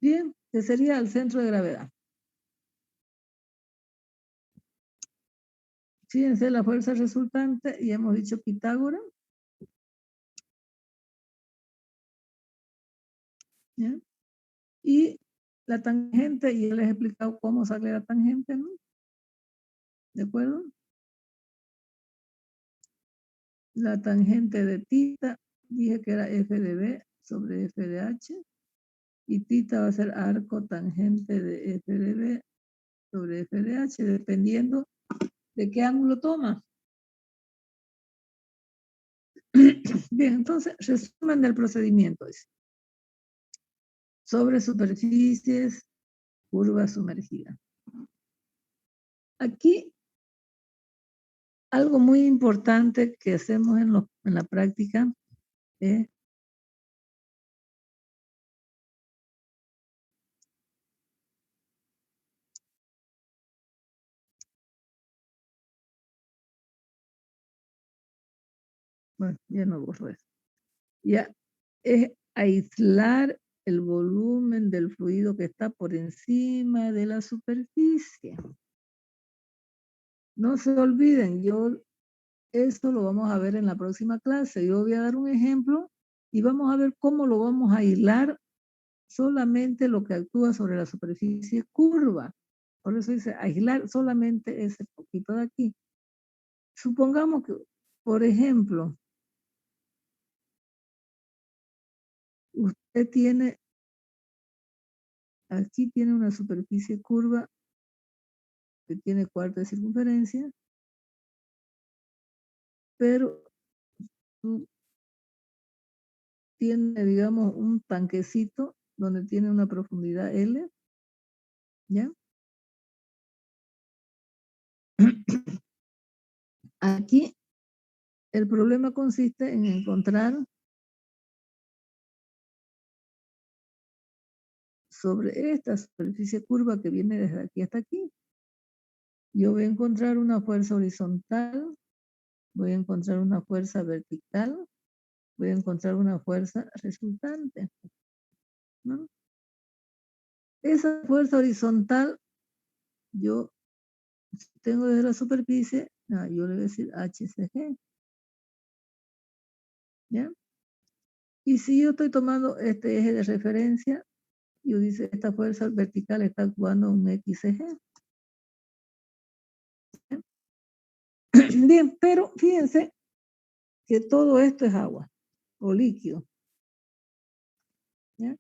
S1: Bien, que sería el centro de gravedad. Fíjense la fuerza resultante, y hemos dicho Pitágoras. ¿Ya? Y la tangente, y ya les he explicado cómo sale la tangente, ¿no? ¿De acuerdo? La tangente de θ, dije que era f de b sobre f de h, y θ va a ser arco tangente de f de b sobre f de h, dependiendo de qué ángulo toma. Bien, entonces, resumen del procedimiento. Sobre superficies, curvas sumergidas. Aquí, algo muy importante que hacemos en la práctica es bueno, ya no borro eso. Ya es aislar el volumen del fluido que está por encima de la superficie. No se olviden, esto lo vamos a ver en la próxima clase. Yo voy a dar un ejemplo y vamos a ver cómo lo vamos a aislar solamente lo que actúa sobre la superficie curva. Por eso dice aislar solamente ese poquito de aquí. Supongamos que, por ejemplo, usted tiene, aquí tiene una superficie curva que tiene cuarto de circunferencia, pero tiene, digamos, un tanquecito donde tiene una profundidad L, ¿ya? Aquí el problema consiste en encontrar sobre esta superficie curva que viene desde aquí hasta aquí. Yo voy a encontrar una fuerza horizontal, voy a encontrar una fuerza vertical, voy a encontrar una fuerza resultante, ¿no? Esa fuerza horizontal, yo tengo desde la superficie, yo le voy a decir HCG, ¿ya? Y si yo estoy tomando este eje de referencia, yo dice, esta fuerza vertical está actuando un XG. ¿Ya? Bien, pero fíjense que todo esto es agua o líquido. ¿Ya?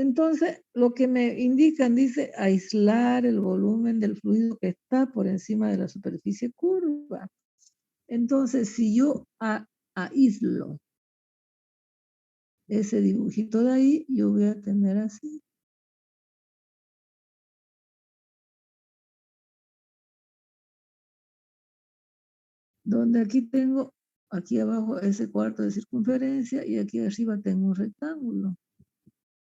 S1: Entonces, lo que me indican, dice, aislar el volumen del fluido que está por encima de la superficie curva. Entonces, si yo aíslo ese dibujito de ahí, yo voy a tener así. Donde aquí tengo, aquí abajo ese cuarto de circunferencia y aquí arriba tengo un rectángulo.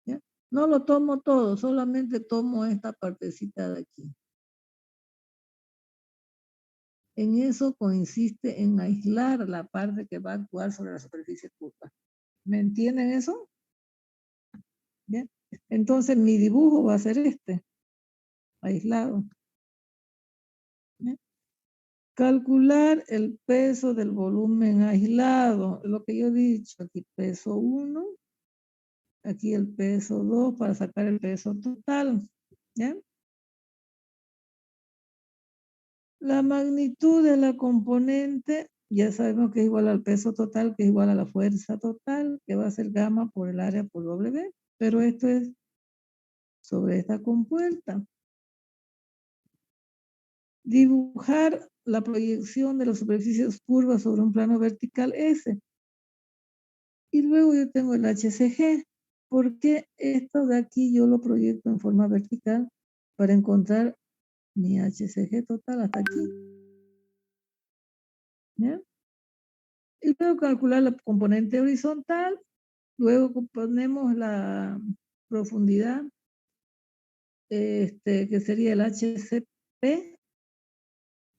S1: ¿Ya? No lo tomo todo, solamente tomo esta partecita de aquí. En eso consiste en aislar la parte que va a actuar sobre la superficie curva. ¿Me entienden eso? Bien. Entonces mi dibujo va a ser este, aislado. Bien. Calcular el peso del volumen aislado, lo que yo he dicho, aquí peso 1, aquí el peso 2 para sacar el peso total. ¿Ya? La magnitud de la componente, ya sabemos que es igual al peso total, que es igual a la fuerza total, que va a ser gamma por el área por W, pero esto es sobre esta compuerta. Dibujar la proyección de las superficies curvas sobre un plano vertical S. Y luego yo tengo el HCG, porque esto de aquí yo lo proyecto en forma vertical para encontrar mi HCG total hasta aquí. ¿Ya? Y luego calcular la componente horizontal, luego ponemos la profundidad, que sería el HCP,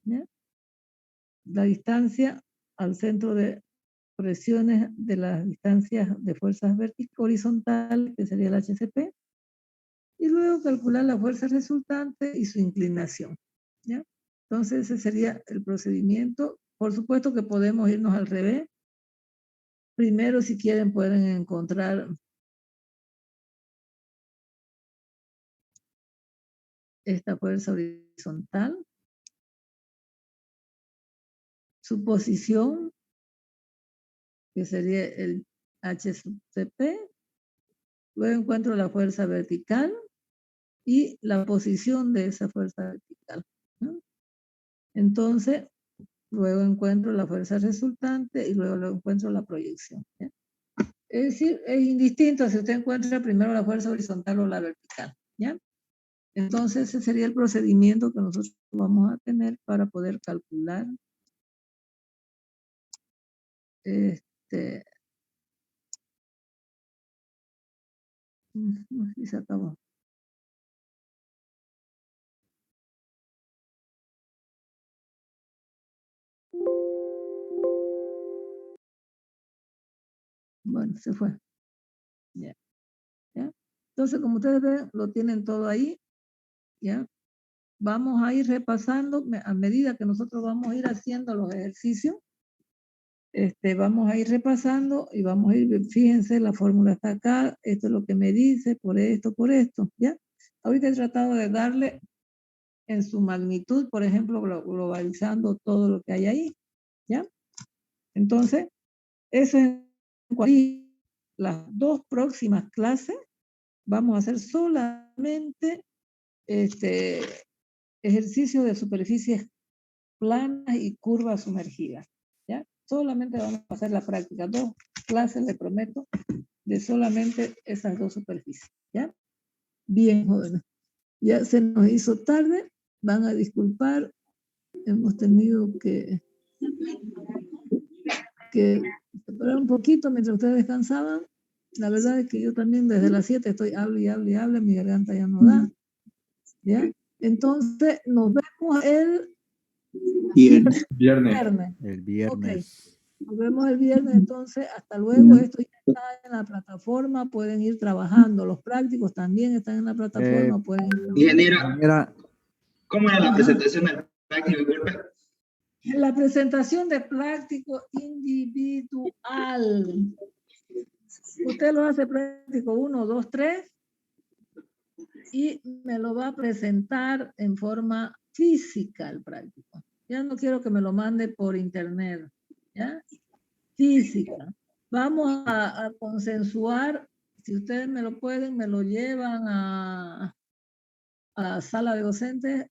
S1: ¿ya? La distancia al centro de presiones de las distancias de fuerzas horizontales, que sería el HCP, y luego calcular la fuerza resultante y su inclinación, ¿ya? Entonces ese sería el procedimiento. Por supuesto que podemos irnos al revés. Primero, si quieren, pueden encontrar esta fuerza horizontal, su posición, que sería el HCP, luego encuentro la fuerza vertical y la posición de esa fuerza vertical, ¿no? Entonces, luego encuentro la fuerza resultante y luego encuentro la proyección, ¿ya? Es decir, es indistinto si usted encuentra primero la fuerza horizontal o la vertical, ¿ya? Entonces, ese sería el procedimiento que nosotros vamos a tener para poder calcular y se acabó. Bueno, se fue. Ya, ya. Entonces, como ustedes ven, lo tienen todo ahí. ¿Ya? Vamos a ir repasando a medida que nosotros vamos a ir haciendo los ejercicios. Vamos a ir repasando y vamos a ir, fíjense, la fórmula está acá, esto es lo que me dice, por esto, ¿ya? Ahorita he tratado de darle en su magnitud, por ejemplo, globalizando todo lo que hay ahí, ¿ya? Entonces, eso es las dos próximas clases, vamos a hacer solamente ejercicios de superficies planas y curvas sumergidas, ¿ya? Solamente vamos a hacer la práctica, 2 clases, le prometo, de solamente esas 2 superficies, ¿ya? Bien, jóvenes. Ya se nos hizo tarde, van a disculpar, hemos tenido que separar un poquito mientras ustedes descansaban. La verdad es que yo también desde las 7 estoy hable y hable, mi garganta ya no da, ¿ya? Entonces, nos vemos el
S3: Viernes.
S4: Viernes.
S6: El viernes.
S1: Nos vemos el viernes, entonces, hasta luego. Esto ya está en la plataforma, pueden ir trabajando. Los prácticos también están en la plataforma, pueden ir trabajando.
S2: Ingeniera,
S4: ¿Cómo era la presentación del práctico? Disculpe.
S1: La presentación de práctico individual. Usted lo hace práctico 1, 2, 3 y me lo va a presentar en forma física el práctico. Ya no quiero que me lo mande por internet, ¿ya? Física. Vamos a consensuar Si ustedes me lo pueden, me lo llevan a la sala de docentes,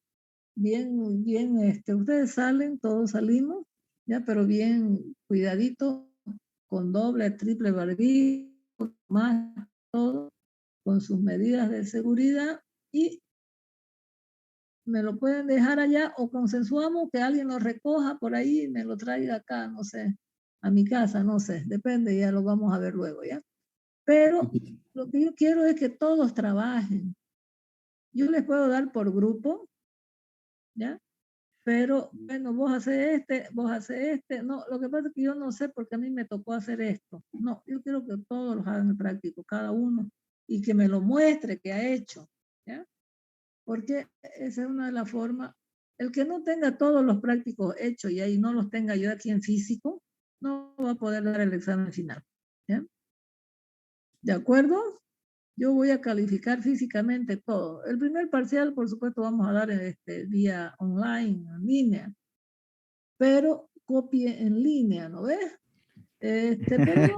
S1: bien, ustedes salen, todos salimos, ya, pero bien cuidadito, con doble, triple barbijo, más todo, con sus medidas de seguridad, y me lo pueden dejar allá o consensuamos que alguien lo recoja por ahí y me lo traiga acá, no sé, a mi casa, no sé, depende, ya lo vamos a ver luego, ¿ya? Pero lo que yo quiero es que todos trabajen. Yo les puedo dar por grupo, ¿ya? Pero, bueno, vos haces este. No, lo que pasa es que yo no sé porque a mí me tocó hacer esto. No, yo quiero que todos los hagan en práctico, cada uno, y que me lo muestre que ha hecho, ¿ya? Porque esa es una de las formas. El que no tenga todos los prácticos hechos y ahí no los tenga yo aquí en físico, no va a poder dar el examen final, ¿ya? ¿De acuerdo? Yo voy a calificar físicamente todo. El primer parcial, por supuesto, vamos a dar en vía online, en línea, pero copie en línea, ¿no ves? Pero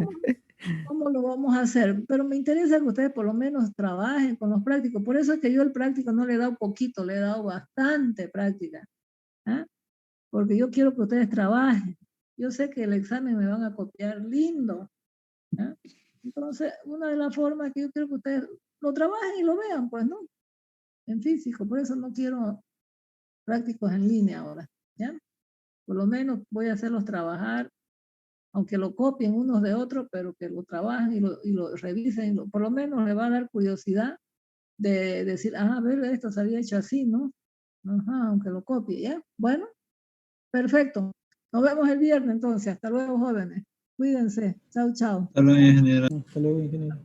S1: ¿cómo lo vamos a hacer? Pero me interesa que ustedes por lo menos trabajen con los prácticos. Por eso es que yo el práctico no le he dado poquito, le he dado bastante práctica. ¿Ah? Porque yo quiero que ustedes trabajen. Yo sé que el examen me van a copiar lindo. ¿Ah? Entonces, una de las formas que yo quiero que ustedes lo trabajen y lo vean, pues, ¿no? En físico. Por eso no quiero prácticos en línea ahora, ¿ya? Por lo menos voy a hacerlos trabajar, aunque lo copien unos de otros, pero que lo trabajen y lo revisen. Por lo menos le va a dar curiosidad de decir, a ver, esto se había hecho así, ¿no? Ajá, aunque lo copie, ¿ya? Bueno, perfecto. Nos vemos el viernes entonces. Hasta luego, jóvenes. Cuídense. Chao, chao.
S2: Hasta luego, ingeniero.
S6: Hasta luego, ingeniero.